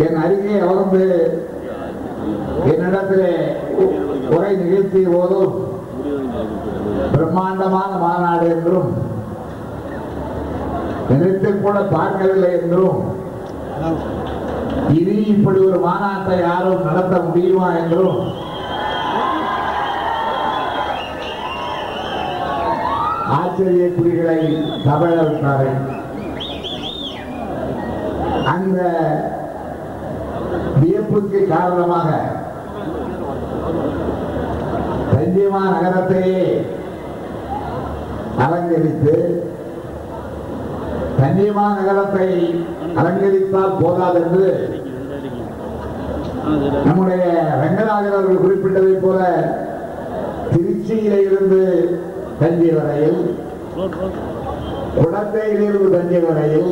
என் அருகே அமர்ந்து என்னிடத்திலே உரை நிகழ்த்திய போதும் பிரம்மாண்டமான மாநாடு என்றும் நினைத்து கூட பார்க்கவில்லை என்றும் இனி இப்படி ஒரு மாநாட்டை யாரும் நடத்த முடியுமா என்றும் ஆச்சரிய குறிகளை தமிழ விட்டார்கள். அந்த வியப்புக்கு காரணமாக தஞ்சை நகரத்தையே அலங்கரித்து தஞ்சை நகரத்தை அலங்கரித்தால் போதாதென்று நம்முடைய ரங்கநாதன் அவர்கள் குறிப்பிட்டதை போல திருச்சியிலே இருந்து தஞ்சை வரையில், குடந்தையிலிருந்து தஞ்சை வரையில்,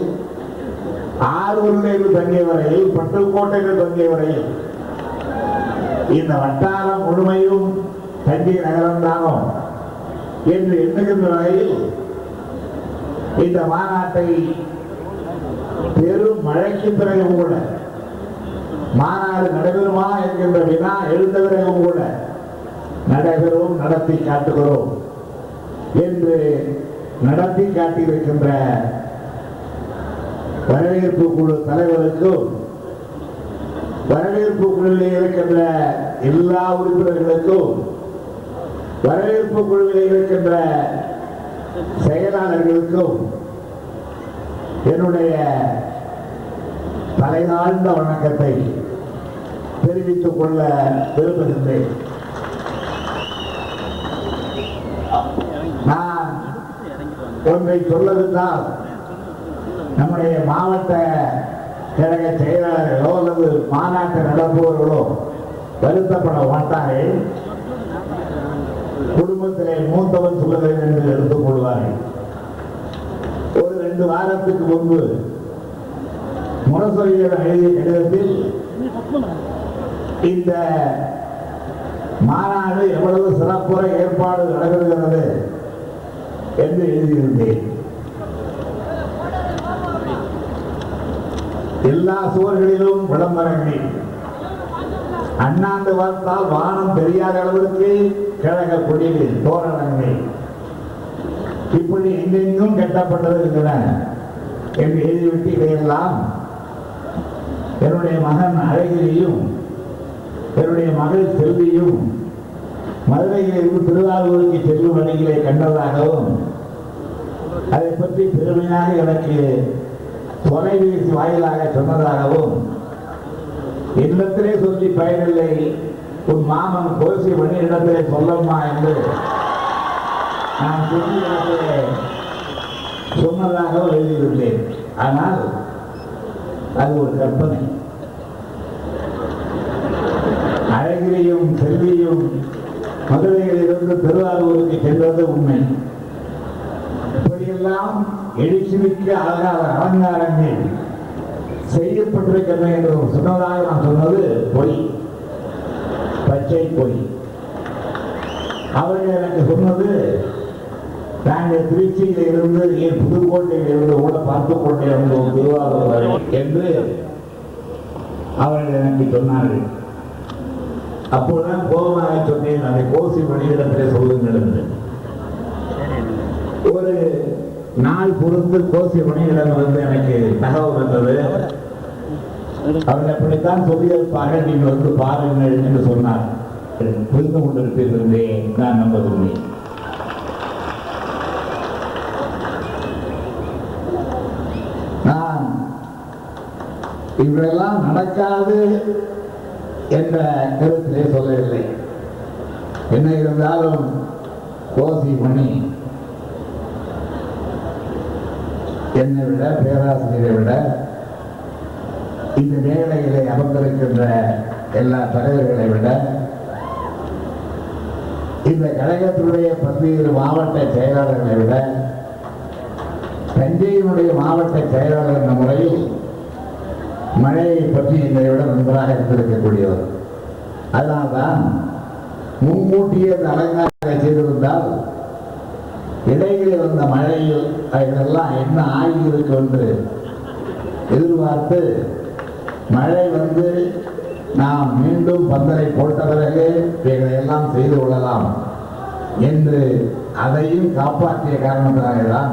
ஆரூரிலிருந்து தஞ்சை வரையில், பட்டுக்கோட்டையிலிருந்து தஞ்சை வரையில் இந்த வட்டாரம் முழுமையும் தஞ்சை நகரம்தானோ என்று எண்ணுகின்ற வகையில் இந்த மாநாட்டை பெரும் மழைக்கு பிறகும் கூட மாநாடு நடைபெறுமா என்கின்ற வினா எழுந்த பிறகும் கூட நடைபெறும், நடத்தி காட்டுகிறோம் என்று நடத்தி காட்டியிருக்கின்ற வரவேற்பு குழு தலைவருக்கும் வரவேற்பு குழுவில் இருக்கின்ற எல்லா உறுப்பினர்களுக்கும் வரவேற்பு குழுவில் இருக்கின்ற செயலாளர்களுக்கும் என்னுடைய தலைநாழ்ந்த வணக்கத்தை தெரிவித்துக் கொள்ள விரும்புகின்றேன். நான் ஒன்றை சொல்லவிட்டால் நம்முடைய மாவட்ட கழக செயலாளர்களோ அல்லது மாநாட்டை நடத்துபவர்களோ வருத்தப்பட மாட்டார்கள். குடும்பத்திலே மூத்தவன் சொல்லுங்கள் என்று எடுத்துக் கொள்வார்கள். ஒரு 2 வாரத்துக்கு முன்பு முரசொலியிடம் எழுதிய கடிதத்தில் இந்த மாநாடு எவ்வளவு சிறப்புற ஏற்பாடு நடைபெறுகிறது என்று எழுதியிருந்தேன். எல்லா சுவர்களிலும் விளம்பரங்கள், அண்ணாந்து பார்த்தால் வானம் தெரியாத அளவிற்கு கழக கொடிகள், தோரணங்கள் இப்படி எங்கெங்கும் கட்டப்பட்டிருக்கின்றன என்று எழுதிவிட்டு இதையெல்லாம் என்னுடைய மகன் அழகிரியும் என்னுடைய மகள் செல்வியும் மதுரையிலிருந்து திருவாரூருக்கு செல்லும் வழிகளை கண்டதாகவும் அதை பற்றி பெருமையாக எனக்கு தொலைபேசி வாயிலாக சொன்னதாகவும், என்னிடத்திலே சொல்லி பயனில்லை, உன் மாமன் கோசி மணி இடத்திலே சொல்லம்மா என்று நான் சொல்லி சொன்னதாக எழுதியிருந்தேன். ஆனால் அது ஒரு கற்பனை. அழகிரியும் செல்வியும் மதுரையிலிருந்து திருவாரூருக்கு செல்வது உண்மை. இப்படியெல்லாம் எழுச்சிமிக்க அழகான அலங்காரங்கள் செய்யப்பட்டிருக்கின்றன என்று சொன்னதாக நான் சொன்னது பொய், பச்சை பொய். அவர்கள் எனக்கு சொன்னது நாங்கள் திருச்சியில் இருந்து ஏன் புதுக்கோட்டையில் இருந்து கூட பார்த்துக் கொண்டே வந்தோம் திருவாரூர் என்று அவர்கள் எனக்கு சொன்னார்கள். அப்போதான் கோபமாக சொன்னேன், அதை கோசி மணியிடத்திலே சொல்லுங்கள் என்று. ஒரு நாள் பொறுத்து கோசி மணியிடம் வந்து எனக்கு தகவல் வந்தது. அவர்கள் அப்படித்தான் சொல்லியிருப்பார்கள், நீங்கள் வந்து பாருங்கள் என்று சொன்னார். புரிந்து கொண்டிருப்பீர்களே, நான் நம்பவில்லை. நான் இவையெல்லாம் நடக்காது என்ற கருத்திலே சொல்லவில்லை. என்ன இருந்தாலும் கோசி மணி என்னை விட, பேராசிரியரை விட, இந்த மேடையிலே அமர்ந்திருக்கின்ற எல்லா தலைவர்களை விட, இந்த கழகத்தினுடைய பல்வேறு மாவட்ட செயலாளர்களை விட, தஞ்சையினுடைய மாவட்ட செயலாளர் என்ற முறையில் மழையை பற்றி என்னை விட நன்றாக இருந்திருக்கக்கூடியவர். அதனால்தான் முன்கூட்டியே அந்த அலங்காரத்தை செய்திருந்தால் இடையிலே வந்த மழையில் அதெல்லாம் என்ன ஆகியிருக்கும் என்று எதிர்பார்த்து மழை வந்து நாம் மீண்டும் பந்தலை போட்ட பிறகு இவைகளை எல்லாம் செய்து கொள்ளலாம் என்று அதையும் காப்பாற்றிய காரணத்தினால்தான்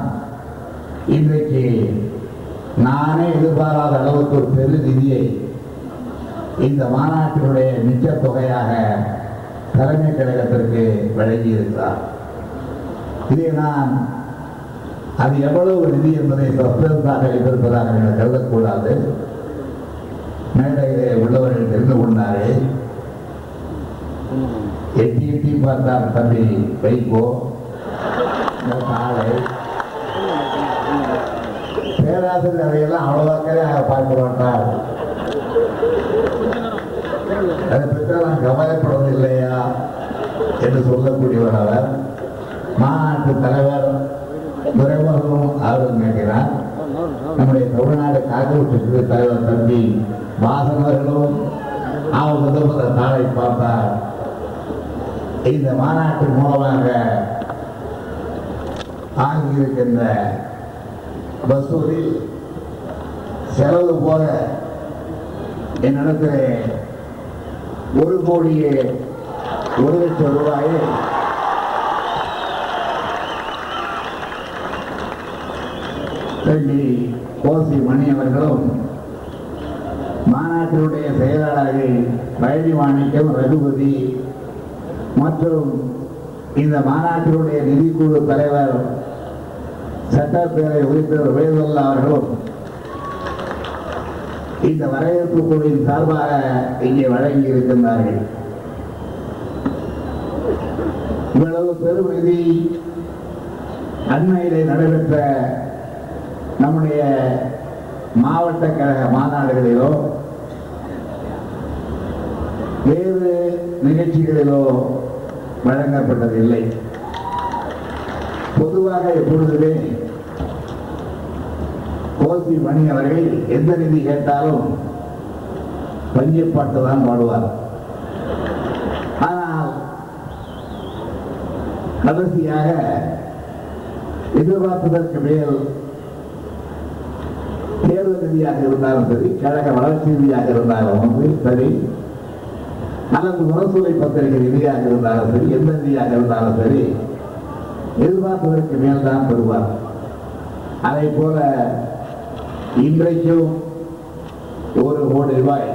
இன்றைக்கு நானே எதிர்பாராத அளவுக்கு ஒரு பெரு நிதியை இந்த மாநாட்டினுடைய நிச்ச தொகையாக தலைமை கழகத்திற்கு வழங்கியிருக்கிறார். இதை நான் அது எவ்வளவு நிதி என்பதை சஸ்பென்ஸாக வைத்திருப்பதாக நீங்கள் கருதக்கூடாது. மேடையிலே உள்ளவர்கள் தெரிந்து கொண்டாரே, எட்டி எட்டி பார்த்தார் தம்பி வைகோ ஆளை. பேராசிரியர் அதையெல்லாம் அவ்வளவாக்கவே பார்க்க மாட்டார். அதை பெற்றால் கவலைப்படுவது இல்லையா என்று சொல்லக்கூடியவர் அவர். மாநாட்டு தலைவர் துரைமுருகனும் அவரும் கேட்கிறார். நம்முடைய தமிழ்நாடு காங்கிரஸ் தலைவர் தம்பி வாசன் அவர்களும் அவர் தாளை பார்த்தார். இந்த மாநாட்டின் மூலமாக ஆகியிருக்கின்ற வசூலில் செலவு போக என்னிடத்தில் 1,00,00,000 ரூபாயை கோசி மணி அவர்களும் மாநாட்டினுடைய செயலாளர்கள் பழனி மாணிக்கம், ரகுபதி மற்றும் இந்த மாநாட்டினுடைய நிதிக்குழு தலைவர் சட்டப்பேரவை உறுப்பினர் வேதுல்லா அவர்களும் இந்த வரவேற்பு குழுவின் சார்பாக இங்கே வழங்கி இருக்கின்றார்கள். இவ்வளவு பெரும் நிதி அண்மையிலே நடைபெற்ற நம்முடைய மாவட்ட கழக மாநாடுகளிலோ வேறு நிகழ்ச்சிகளிலோ வழங்கப்பட்டதில்லை. பொதுவாக எப்பொழுதுமே கோசி மணி அவர்கள் எந்த நிதி கேட்டாலும் பஞ்சப்பாட்டு தான் பாடுவார். ஆனால் கடைசியாக எதிர்பார்ப்பதற்கு மேல் தேர்தல் நிதியாக இருந்தாலும் சரி, கழக வளர்ச்சி நிதியாக இருந்தாலும் சரி, அல்லது முரசூலை பத்திரிகை நிதியாக இருந்தாலும் சரி, எந்த நிதியாக இருந்தாலும் சரி, எதிர்பார்ப்பதற்கு மேல்தான் பெறுவார். அதை போல இன்றைக்கும் 1 கோடி ரூபாய்,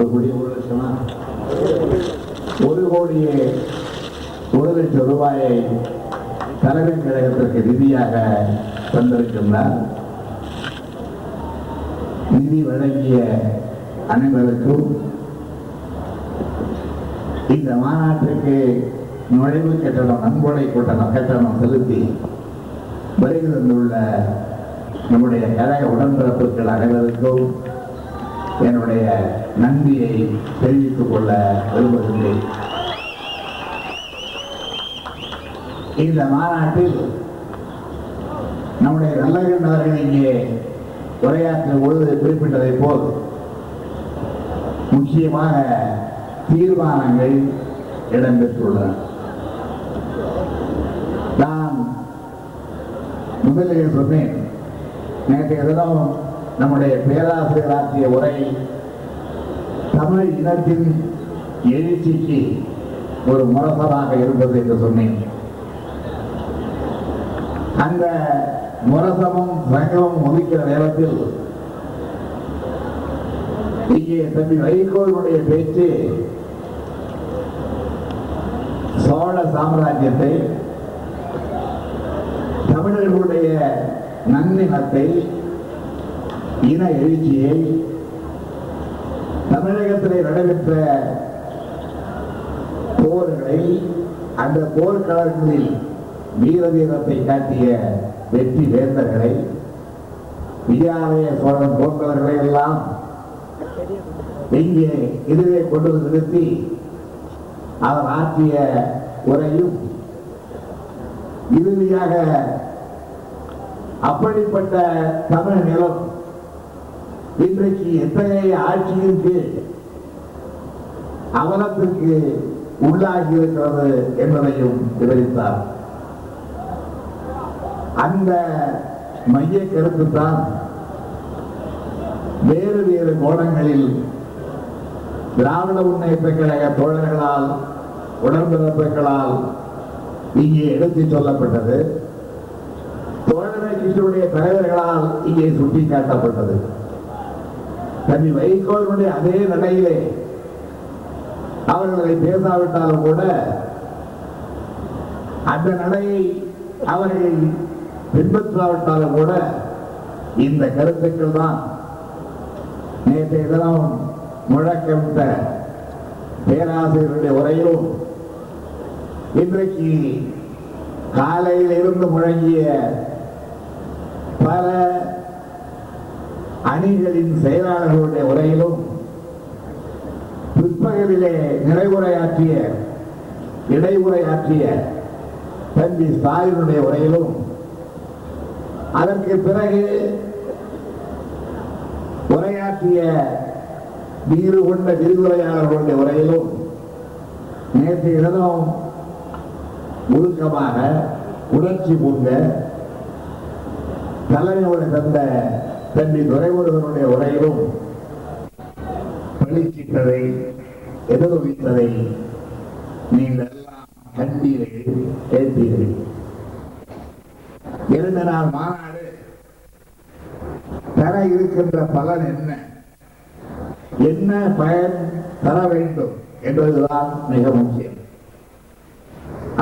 1,00,00,000 ரூபாயை தலைமை கழகத்திற்கு நிதியாக தந்திருக்கின்றார். நிதி வழங்கிய அனைவருக்கும் இந்த மாநாட்டிற்கு நுழைவு கட்டணம், நன்கொடை கட்டணம் செலுத்தி வருகை தந்துள்ள நம்முடைய கழக உடன்பிறப்புகள் அனைவருக்கும் என்னுடைய நன்றியை தெரிவித்துக் கொள்ள விரும்புகின்றேன். இந்த மாநாட்டில் நம்முடைய நல்லகண்ணவர்கள் இங்கே உரையாற்றும் பொழுது குறிப்பிட்டதை போல் முக்கியமாக தீர்மானங்கள் இடம்பெற்றுள்ளன. நான் முதலில் சொன்னேன், நேற்றைய தினம் நம்முடைய பேராசிரியர் ஆற்றிய உரை தமிழ் இனத்தின் எழுச்சிக்கு ஒரு முரசமாக இருந்தது என்று சொன்னேன். அந்த முரசமும் சங்கமும் ஒதுக்கிற நேரத்தில் இங்கே தம்பி வைகோவினுடைய பேச்சு சோழ சாம்ராஜ்யத்தை, தமிழர்களுடைய நன்னினத்தை, இன எழுச்சியை, தமிழகத்திலே நடைபெற்ற போர்களை, அந்த போர்க்களங்களில் வீரதீரத்தை காட்டிய வெற்றி வேந்தர்களை, விஜயாலய சோழன் போன்றவர்களை எல்லாம் இங்கே இதுவே கொண்டு நிறுத்தி அவர் ஆற்றிய உரையும் இறுதியாக அப்படிப்பட்ட தமிழ் நிலம் இன்றைக்கு எத்தகைய ஆட்சியின் கீழ் அவலத்திற்கு உள்ளாகி இருக்கிறது என்பதையும் விவரித்தார். அந்த மைய கருத்து தான் வேறு வேறு கோணங்களில் திராவிட முன்னேற்ற கழக தோழர்களால் உடன்பிறப்புகளால் இங்கே எடுத்துச் சொல்லப்பட்டது. தோழமை கட்சியுடைய தலைவர்களால் இங்கே சுட்டிக்காட்டப்பட்டது. தனி வைகோலுடைய அதே நடையிலே அவர்களை பேசாவிட்டாலும் கூட அந்த நடையை அவர்கள் பின்பற்றாவிட்டாலும் கூட இந்த கருத்துக்கள் தான் நேற்றைய தினம் முழக்கமிட்ட பேராசிரியருடைய உரையிலும் இன்றைக்கு காலையில் இருந்து முழங்கிய பல அணிகளின் செயலாளர்களுடைய உரையிலும் பிற்பகலிலே இடைவுரையாற்றிய தம்பி ஸ்டாலினுடைய உரையிலும் அதற்கு பிறகு உரையாற்றிய வீறு கொண்ட விரிவுரையாளர்களுடைய உரையிலும் நேற்றைய தினம் முழுக்கமாக உணர்ச்சி பூங்க தலைமையோடு தந்த தம்பி துரைமுருகனுடைய உரையிலும் பழிச்சிட்டதை எதிரொலித்ததை நீங்கள் எல்லாம் கண்டீர்கள், கேட்டீர்கள். 2 நாள் மாநாடு தர இருக்கின்ற பலன் என்ன பயன் தர வேண்டும் என்பதுதான் மிக முக்கியம்.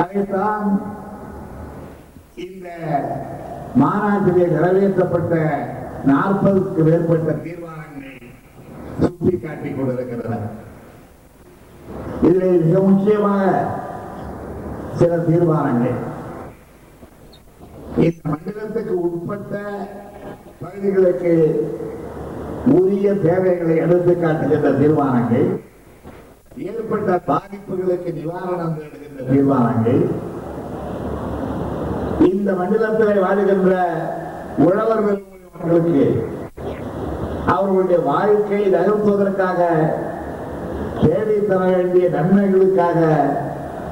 அதைத்தான் இந்த மாநாட்டிலே நிறைவேற்றப்பட்ட 40க்கு மேற்பட்ட தீர்மானங்களை சுட்டிக்காட்டிக் கொண்டிருக்கின்றன. இதிலே மிக முக்கியமாக சில தீர்மானங்கள் இந்த மண்டலத்துக்கு உட்பட்ட பகுதிகளுக்கு உரிய தேவைகளை எடுத்து காட்டுகின்ற தீர்மானங்கள், ஏற்பட்ட பாதிப்புகளுக்கு நிவாரணம் தேடுகின்ற தீர்மானங்கள், இந்த மண்டலத்தில் வாழுகின்ற உழவர்களுக்கு அவர்களுடைய வாழ்க்கை நகர்த்துவதற்காக தேவை தர வேண்டிய நன்மைகளுக்காக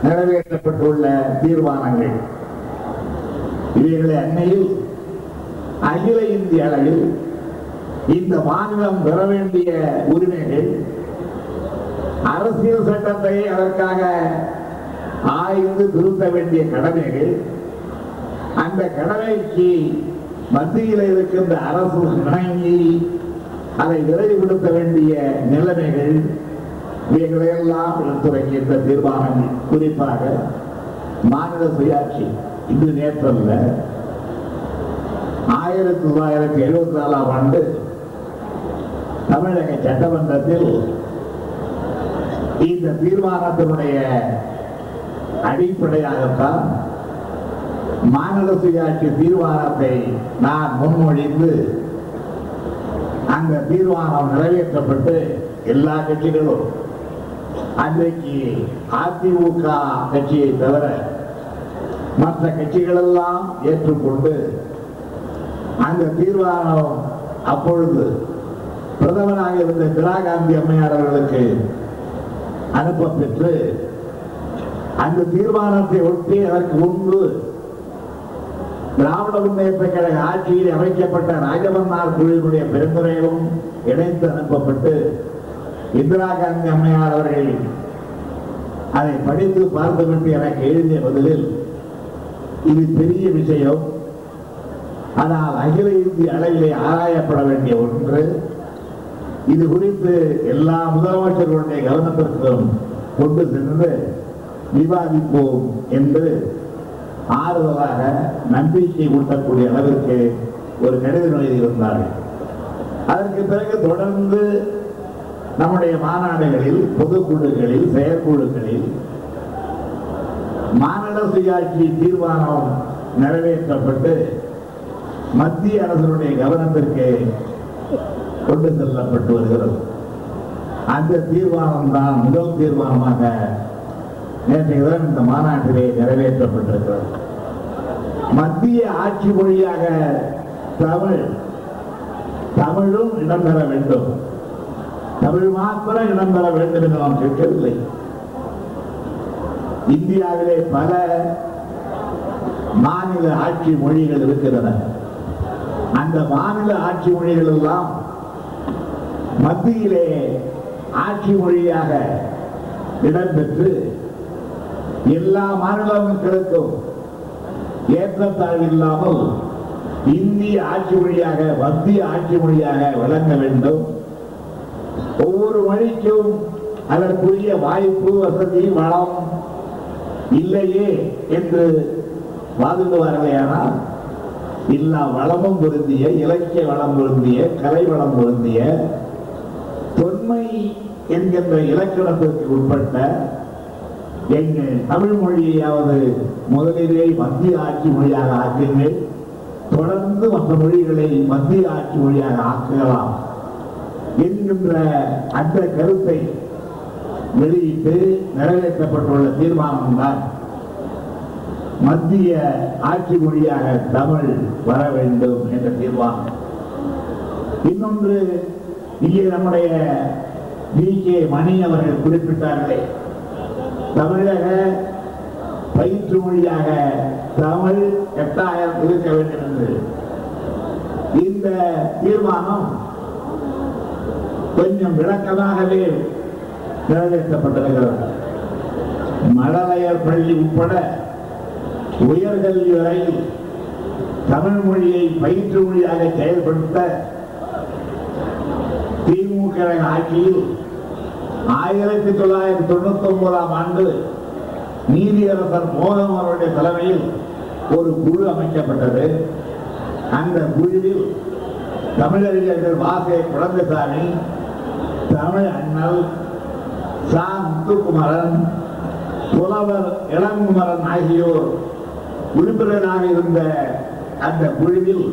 நிறைவேற்றப்பட்டுள்ள தீர்மானங்கள். இவைகளை அண்மையில் அகில இந்திய அளவில் இந்த மாநிலம் பெற வேண்டிய உரிமைகள், அரசியல் சட்டத்தை அதற்காக ஆய்ந்து திருத்த வேண்டிய கடமைகள், அந்த கடமைக்கு மத்தியில் இருக்கின்ற அரசு இணங்கி அதை விரைவுபடுத்த வேண்டிய நிலைமைகள், இவைகளையெல்லாம் எடுத்துரைக்கின்ற தீர்மானங்கள். குறிப்பாக மாநில சுயாட்சி இது நேற்றல்ல, 1974ஆம் ஆண்டு தமிழக சட்டமன்றத்தில் இந்த தீர்மானத்தினுடைய அடிப்படையாகத்தான் மாநில சுயாட்சி தீர்மானத்தை நான் முன்மொழிந்து அந்த தீர்மானம் நிறைவேற்றப்பட்டு எல்லா கட்சிகளும், அன்றைக்கு அதிமுக கட்சியை தவிர மற்ற கட்சிகள் எல்லாம் ஏற்றுக்கொண்டு அந்த தீர்மானம் அப்பொழுது பிரதமராக இருந்த இந்திரா காந்தி அம்மையார் அவர்களுக்கு அனுப்ப பெற்று, அந்த தீர்மானத்தை ஒட்டி அதற்கு முன்பு திராவிட முன்னேற்ற கழக ஆட்சியில் அமைக்கப்பட்ட ராஜமன்னார் குழுவினுடைய பெருந்துரையும் இணைத்து அனுப்பப்பட்டு இந்திரா காந்தி அம்மையார் அவர்கள் அதை படித்து பார்த்துவிட்டு எனக்கு எழுதிய பதிலில், இது பெரிய விஷயம், ஆனால் அகில இந்திய அளவிலே ஆராயப்பட வேண்டிய ஒன்று, இது குறித்து எல்லா முதலமைச்சர்களுடைய கவனத்திற்கும் கொண்டு சென்று விவாதிப்போம் என்று ஆறுதலாக நம்பிக்கை ஊட்டக்கூடிய அளவிற்கு ஒரு கடிதம் எழுதியிருந்தார்கள். அதற்கு பிறகு தொடர்ந்து நம்முடைய மாநாடுகளில், பொதுக்குழுக்களில், செயற்குழுக்களில் மாநில சுயாட்சி தீர்மானம் நிறைவேற்றப்பட்டு மத்திய அரசினுடைய கவனத்திற்கு கொண்டு செல்லப்பட்டு வருகிறது. அந்த தீர்மானம் தான் முதல் தீர்மானமாக நேற்றைய தினம் இந்த மாநாட்டிலே நிறைவேற்றப்பட்டிருக்கிறது. மத்திய ஆட்சி மொழியாக தமிழும் இடம்பெற வேண்டும், தமிழ் மாத்திரம் இடம்பெற வேண்டும் என்று நாம் கேட்கவில்லை. இந்தியாவிலே பல மாநில ஆட்சி மொழிகள் இருக்கின்றன. அந்த மாநில ஆட்சி மொழிகள் எல்லாம் மத்தியிலே ஆட்சி மொழியாக இடம்பெற்று எல்லா மாநில மக்களுக்கும் ஏற்றத்தாழ்வு இல்லாமல் இந்திய ஆட்சி மொழியாக மத்திய ஆட்சி மொழியாக வழங்க வேண்டும். ஒவ்வொரு மொழிக்கும் அதற்குரிய வாய்ப்பு வசதி வளம் இல்லையே என்று வாதிடுவார்களேயானால் எல்லா வளமும் பொருந்திய இலக்கிய வளம் பொருந்திய கலை வளம் பொருந்திய தொன்மை என்கின்ற இலக்கணத்திற்கு உட்பட்ட எங்கள் தமிழ் மொழியாவது முதலிலே மத்திய ஆட்சி மொழியாக ஆக்குங்கள், தொடர்ந்து மற்ற மொழிகளை மத்திய ஆட்சி மொழியாக ஆக்கலாம் என்கின்ற அந்த கருத்தை வெளியிட்டு நிறைவேற்றப்பட்டுள்ள தீர்மானம் தான் மத்திய ஆட்சி மொழியாக தமிழ் வர வேண்டும் என்ற தீர்மானம். இன்னொன்று, இங்கே நம்முடைய வி.கே. மணி அவர்கள் குறிப்பிட்டார்களே, தமிழக பயிற்று மொழியாக தமிழ் கட்டாயம் இருக்க வேண்டும் என்று. இந்த தீர்மானம் கொஞ்சம் விளக்கமாகவே நிறைவேற்றப்பட்டிருக்கிறது. மழலையர் பள்ளி உட்பட உயர்கல்வி வரையில் தமிழ் மொழியை பயிற்று மொழியாக செயல்படுத்த திமுக ஆட்சியில் 1999 ஆண்டு நீதியரசர் மோகன் அவருடைய தலைமையில் ஒரு குழு அமைக்கப்பட்டது. அந்த குழுவில் தமிழறிஞர்கள் வாசே குழந்தைசாமி, தமிழ் அண்ணல், சா. முத்துக்குமரன், புலவர் இளங்குமரன் ஆகியோர் உறுப்பினராக இருந்த அந்த குழுவில்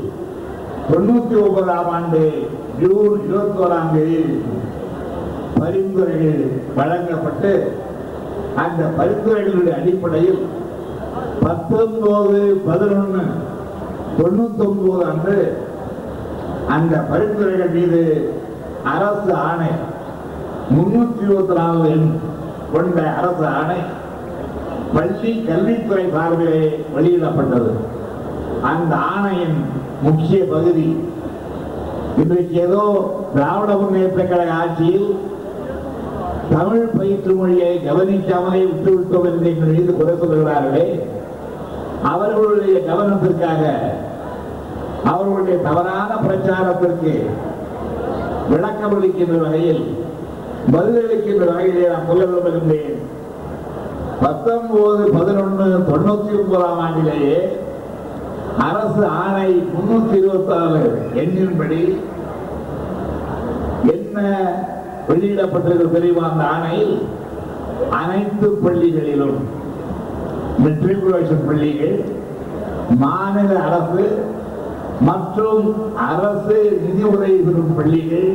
99 ஆண்டு ஜூன் 21 பரிந்துரைகள் வழங்கப்பட்டு அந்த பரிந்துரைகளுடைய அடிப்படையில் 19/11/99 அன்று அந்த பரிந்துரைகள் மீது அரசு ஆணை 324 எண் கொண்ட அரசு ஆணை பள்ளி கல்வித்துறை சார்பிலே வெளியிடப்பட்டது. அந்த ஆணையின் முக்கிய பகுதி, இன்றைக்கு ஏதோ திராவிட முன்னேற்ற கழக ஆட்சியில் தமிழ் பயிற்று மொழியை கவனிக்காமலே விட்டுவிட்டோம் என்று எங்கள் மீது குறை சொல்கிறார்களே, அவர்களுடைய கவனத்திற்காக, அவர்களுடைய தவறான பிரச்சாரத்திற்கு விளக்கமளிக்கின்ற வகையில், பதிலளிக்கின்ற வகையிலே நான் சொல்ல விரும்புகின்றேன். 19/11/99 ஆண்டிலேயே அரசு ஆணை 324 எண்ணின்படி என்ன வெளியிடப்பட்டிருக்கிறது தெரியுமா? அந்த ஆணையில் அனைத்து பள்ளிகளிலும், மெட்ரிகுலேஷன் பள்ளிகள், மாநில அரசு மற்றும் அரசு நிதி உதவி பெறும் பள்ளிகள்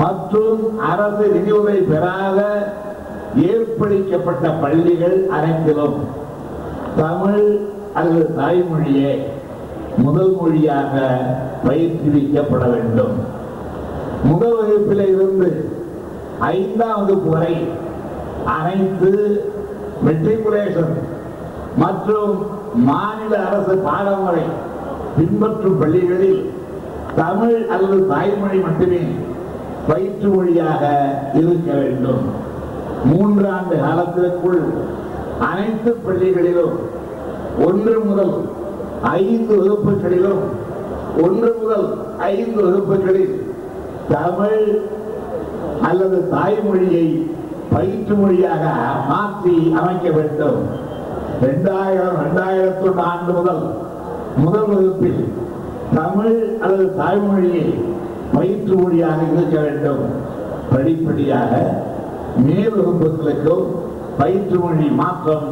மற்றும் அரசு நிதி உதவி பெறாத ஏற்படுத்தப்பட்ட பள்ளிகள் அனைத்திலும் தமிழ் அல்லது தாய்மொழியே முதல் மொழியாக பயிற்றுவிக்கப்பட வேண்டும். முதல் வகுப்பில் இருந்து 5ஆம் வகுப்பு வரை அனைத்து மெட்ரிகுலேஷன் மற்றும் மாநில அரசு பாடமுறை பின்பற்றும் பள்ளிகளில் தமிழ் அல்லது தாய்மொழி மட்டுமே பயிற்று மொழியாக இருக்க வேண்டும். 3 ஆண்டு காலத்திற்குள் அனைத்து பள்ளிகளிலும் 1 முதல் 5 வகுப்புகளிலும் 1 முதல் 5 வகுப்புகளில் தமிழ் அல்லது தாய்மொழியை பயிற்று மொழியாக மாற்றி அமைக்க வேண்டும். 2001 ஆண்டு முதல் முதல் வகுப்பில் தமிழ் அல்லது தாய்மொழியை பயிற்று மொழியாக இருக்க வேண்டும். படிப்படியாக மேல் வகுப்புகளுக்கும் பயிற்று மொழி மாற்றம்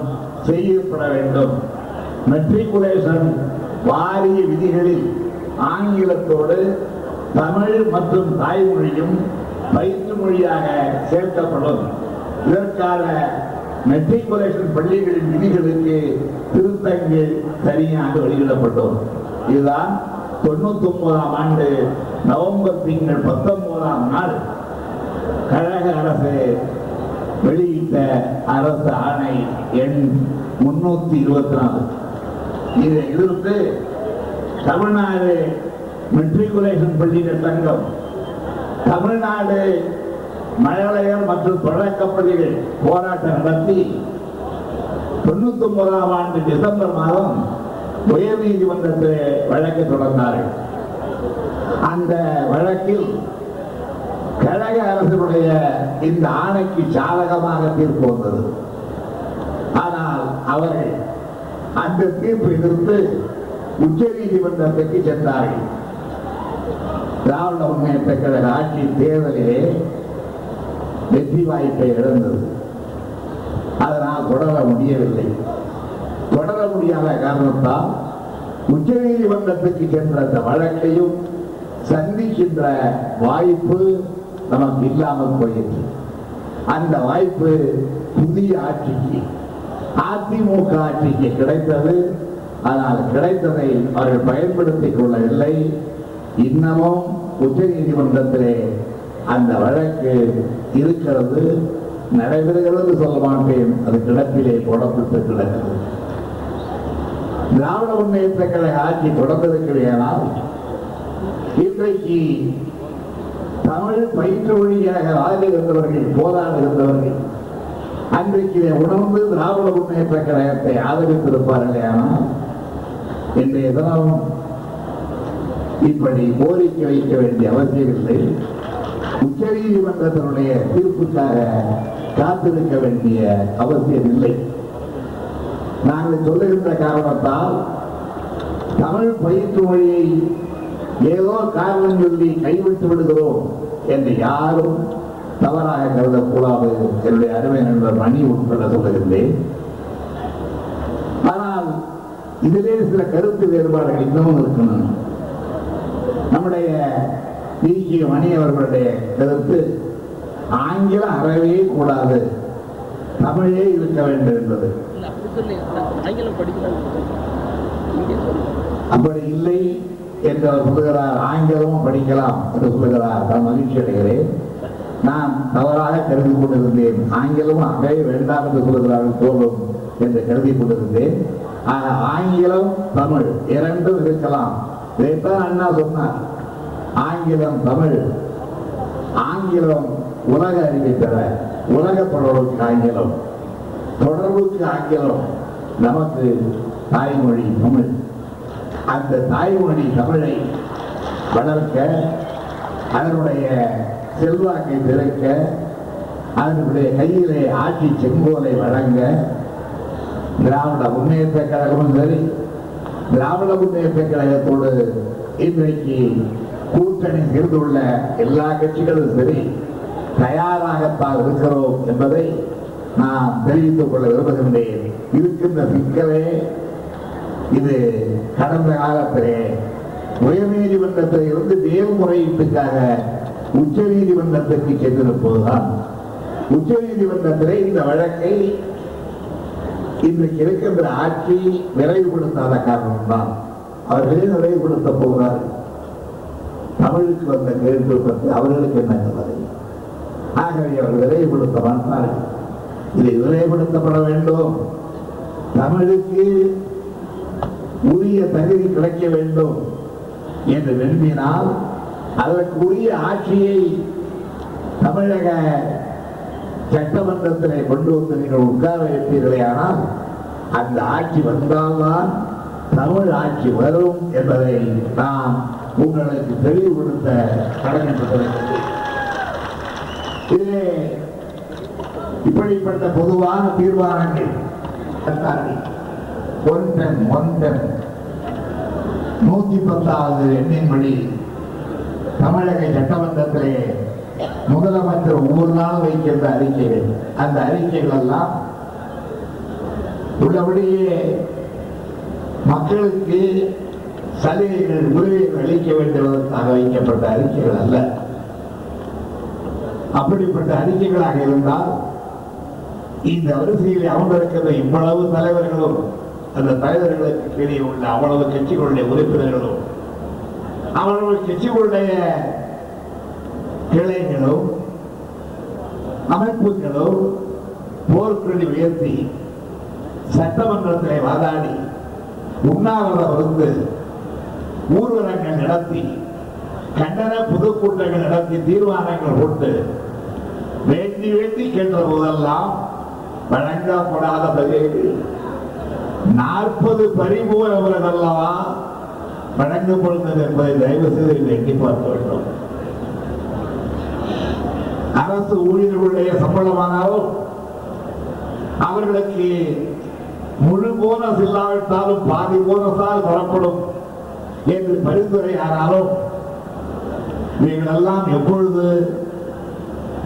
செய்யப்பட வேண்டும். மெட்ரிகுலேஷன் வாரிய விதிகளில் ஆங்கிலத்தோடு தமிழ் மற்றும் தாய்மொழியும் பயிற்று மொழியாக சேர்க்கப்படும். இதற்கான மெட்ரிகுலேஷன் பள்ளிகளின் விதிகளுக்கு திருத்தங்கள் தனியாக வெளியிடப்பட்டோம். இதுதான் 99 ஆண்டு நவம்பர் திங்கள் 19 நாள் கழக அரசு வெளியிட்ட அரசு ஆணை எண் 324. இதை எதிர்த்து தமிழ்நாடு மெட்ரிகுலேஷன் பள்ளிகள் சங்கம், தமிழ்நாடு மழலையர் மற்றும் தொடக்கப்பள்ளிகள் போராட்டம் நடத்தி 99ஆம் ஆண்டு டிசம்பர் மாதம் உயர் நீதிமன்றத்தில் வழக்கு தொடர்ந்தார்கள். அந்த வழக்கில் கழக அரசுடைய இந்த ஆணைக்கு சாதகமாக தீர்ப்பு வந்தது. ஆனால் அவர்கள் அந்த தீர்ப்பை எதிர்த்து உச்ச நீதிமன்றத்திற்கு சென்றார்கள். திராவிட முன்னேற்ற கழக ஆட்சி தேர்தலிலே வெற்றி வாய்ப்பை இழந்தது. அதனால் தொடர முடியவில்லை. தொடர முடியாத காரணத்தால் உச்ச நீதிமன்றத்துக்கு சென்ற அந்த வழக்கையும் சந்திக்கின்ற வாய்ப்பு நமக்கு இல்லாமல் போயிற்று. அந்த வாய்ப்பு புதிய ஆட்சிக்கு, அதிமுக ஆட்சிக்கு கிடைத்தது. ஆனால் கிடைத்ததை அவர்கள் பயன்படுத்திக் கொள்ளவில்லை. இன்னமும் உச்ச நீதிமன்றத்திலே அந்த வழக்கு இருக்கிறது, நடைபெறுகிறது சொல்ல மாட்டேன். அது கிடப்பிலே போடப்பட்டு கிடக்கிறது. திராவிட முன்னேற்ற கழக ஆட்சி தொடர்ந்திருக்கிறேனால் இன்றைக்கு தமிழ் பயிற்று வழியாக ஆதரிக்கிறவர்கள், போராடுகிறவர்கள் அன்றைக்கு உணர்ந்து திராவிட முன்னேற்ற கழகத்தை ஆதரித்திருப்பார்களே. ஆனால் இன்றைய தினம் இப்படி கோரிக்கை வைக்க வேண்டிய அவசியமில்லை. உச்ச நீதிமன்றத்தினுடைய தீர்ப்புக்காக காத்திருக்க வேண்டிய அவசியம் இல்லை. நாங்கள் சொல்லுகின்ற காரணத்தால் தமிழ் பயிற்று மொழியை ஏதோ காரணம் சொல்லி கைவிட்டு விடுகிறோம் என்று யாரும் தவறாக கருதக்கூடாது. என்னுடைய அருமை நண்பர் மணி உட்பட சொல்லுகின்றேன். ஆனால் இதிலே சில கருத்து வேறுபாடுகள் இன்னமும் இருக்கணும். நம்முடைய மணி அவர்களுடைய கருத்து ஆங்கிலம் அறவே கூடாது, தமிழே இருக்க வேண்டும் என்பது. அப்படி இல்லை என்று அவர் சொல்லுகிறார். ஆங்கிலமும் படிக்கலாம் என்று சொல்லுகிறார். நான் மகிழ்ச்சி அடைகிறேன். நான் தவறாக கருதி கொண்டிருந்தேன். ஆங்கிலமும் அறவே வேண்டாம் என்று சொல்லுகிறார்கள் போதும் என்று கருதி கொண்டிருந்தேன். ஆங்கிலம் தமிழ் இரண்டும் இருக்கலாம். இதைத்தான் அண்ணா சொன்னார். ஆங்கிலம் தமிழ், ஆங்கிலம் உலக அறிவை பெற, உலக தொடர்புக்கு ஆங்கிலம், தொடர்புக்கு ஆங்கிலம், நமக்கு தாய்மொழி தமிழ். அந்த தாய்மொழி தமிழை வளர்க்க, அதனுடைய செல்வாக்கை பெருக்க, அதனுடைய கையிலே ஆட்சி செங்கோலை வழங்க திராவிட முன்னேற்ற கழகமும் சரி, திராவிட முன்னேற்ற கழகத்தோடு இன்றைக்கு கூட்டணி சேர்ந்துள்ள எல்லா கட்சிகளும் சரி தயாராகத்தான் இருக்கிறோம் என்பதை நான் தெரிவித்துக் கொள்ள விரும்புகின்றேன். இருக்கின்ற சிக்கலே இது கடந்த காலத்திலே உயர் நீதிமன்றத்தில் இருந்து மேல்முறையீட்டுக்காக உச்ச நீதிமன்றத்திற்கு சென்றிருப்பதுதான். உச்ச நீதிமன்றத்திலே இந்த வழக்கை இன்றைக்கு இருக்கின்ற ஆட்சி விரைவுபடுத்தாத காரணம்தான். அவர்களே விரைவுபடுத்த போகிறார். தமிழுக்கு வந்த கேள்வி பற்றி அவர்களுக்கு என்ன கவலை? ஆகவே அவர்கள் விரைவுபடுத்த மாட்டார்கள். இதை விரைவுபடுத்தப்பட வேண்டும். தமிழுக்கு உரிய தகுதி கிடைக்க வேண்டும் என்று விரும்பினால் அதற்கு உரிய ஆட்சியை தமிழக சட்டமன்றத்திலே கொண்டு வந்து நீங்கள் உட்கார வைப்பீர்களே. ஆனால் அந்த ஆட்சி வந்தால்தான் தமிழ் ஆட்சி வரும் என்பதை நான் உங்களுக்கு தெளிவுபடுத்த கடமைப்பட்டிருக்கிறேன். இதிலே இப்படிப்பட்ட பொதுவான தீர்மானங்கள் 110வது எண்ணின்படி தமிழக சட்டமன்றத்திலே முதலமைச்சர் ஒவ்வொரு நாளும் வைக்கின்ற அறிக்கைகள், அந்த அறிக்கைகள் எல்லாம் உள்ளபடியே மக்களுக்கு சலுகைகள், உரிமைகள் அளிக்க வேண்டுவதற்காக வைக்கப்பட்ட அறிக்கைகள் அல்ல. அப்படிப்பட்ட அறிக்கைகளாக இருந்தால் இந்த வரிசையில் அமர்ந்திருக்கிற இவ்வளவு தலைவர்களும், அந்த தலைவர்களுக்கு கீழே உள்ள அவ்வளவு கட்சிகளுடைய உறுப்பினர்களும், அவர்கள் கட்சிகளுடைய கிளைகளும் அமைப்புகளும் போர்க்குழி உயர்த்தி சட்டமன்றத்திலே வாதாடி உண்ணாவிரதம் இருந்து ஊர்வலங்கள் நடத்தி கண்டன பொதுக்கூட்டங்கள் நடத்தி தீர்மானங்கள் போட்டு வேண்டி வேண்டி கேட்ட போதெல்லாம் வழங்கப்படாத பதில்கள் 40 பரிபூரணல்லவா வழங்கப்படுகிறது என்பதை தயவு செய்து எண்ணி பார்க்க வேண்டும். அரசு ஊழியர்களுடைய சம்பளமானாலும் அவர்களுக்கு முழு போனஸ் இல்லாவிட்டாலும் பாதி போனஸால் தரப்படும் என்று பரிந்துரையானாலும் இவைகளெல்லாம் எப்பொழுது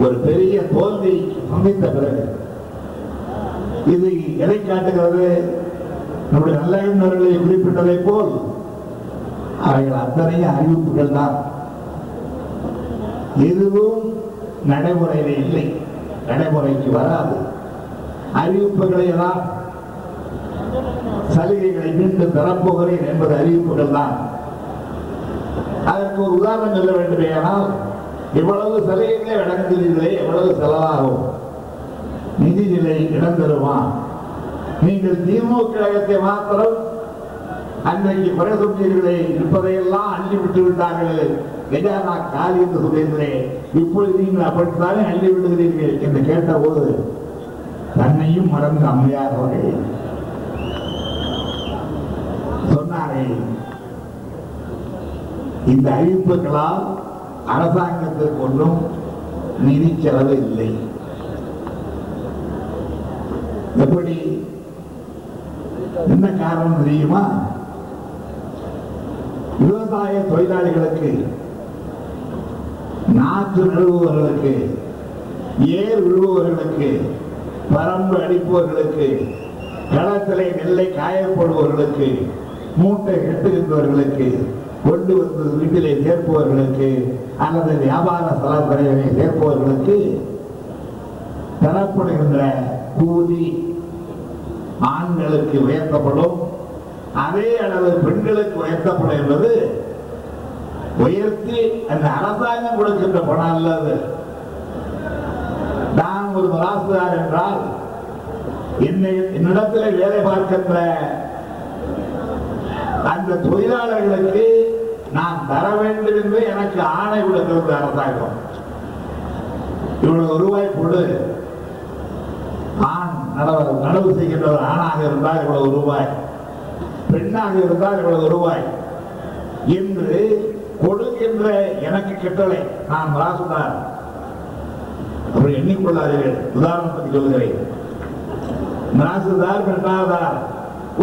ஒரு பெரிய தோல்வி சந்தித்த பிறகு இது எதை காட்டுகிறது? நம்முடைய நல்ல எண்ணங்களை குறிப்பிட்டதை போல் அவைகள் அத்தனைய அறிவிப்புகள் தான். எதுவும் நடைமுறையில இல்லை, நடைமுறைக்கு வராது. அறிவிப்புகளை எல்லாம் சலுகைகளை மீண்டும் தரப்போகிறேன் என்பது அறிவிப்புகள் தான். அதற்கு ஒரு உதாரணம் சொல்ல வேண்டுமே, ஆனால் இவ்வளவு சலுகைகளை வழங்குகிறீர்களே, எவ்வளவு செலவாகும், நிதி நிலை இடம் தருமா? நீங்கள் திமுக கழகத்தை மாத்திரம் அன்றைக்கு குறை சொன்னீர்களே, இருப்பதையெல்லாம் அள்ளி விட்டு விட்டார்கள், கஜானா காலி என்று சொல்லுகிறேன், இப்பொழுது நீங்கள் அப்படித்தானே அள்ளி விடுகிறீர்கள் என்று கேட்டபோது தன்னையும் மறந்து அம்மையார் அவர்கள் சொன்னார்கள், இந்த அறிவிப்புகளால் அரசாங்கத்திற்கு ஒன்றும் நிதி செலவு இல்லை. எப்படி? என்ன காரணம் தெரியுமா? விவசாய தொழிலாளிகளுக்கு, நாற்று நடுபவர்களுக்கு, ஏர் விழுபவர்களுக்கு, பரம்பு அடிப்பவர்களுக்கு, களத்திலே நெல்லை காயப்படுபவர்களுக்கு, மூட்டை கட்டுகின்றவர்களுக்கு, கொண்டு வந்து வீட்டிலே சேர்ப்பவர்களுக்கு அல்லது வியாபார ஸ்தலத்திலே சேர்ப்பவர்களுக்கு தரப்படுகின்ற கூலி ஆண்களுக்கு உயர்த்தப்படும், அதே அளவு பெண்களுக்கு உயர்த்தப்படும் என்பது உயர்த்தி அந்த அரசாங்கம் கொடுக்கின்ற பணம் அல்லது. நான் ஒரு மராசுதார் என்றால் என்னிடத்தில் வேலை பார்க்கின்ற அந்த தொழிலாளர்களுக்கு நான் தர வேண்டும் என்று எனக்கு ஆணை கொடுக்கிறது அரசாங்கம். இவ்வளவு ரூபாய் கொடு, ஆண் நடவு செய்கின்றவர் ஆணாக இருந்தால் இவ்வளவு ரூபாய், பெண்ணாக இருந்தால் இவ்வளவு ரூபாய் என்று கொடுக்கின்ற எனக்கு கட்டளை. நான் மராசுதார், அப்படி எண்ணிக்கொள்ளாதீர்கள். உதாரணத்துக்கு சொல்லுகிறேன், மராசுதார் பெண்ணாதார்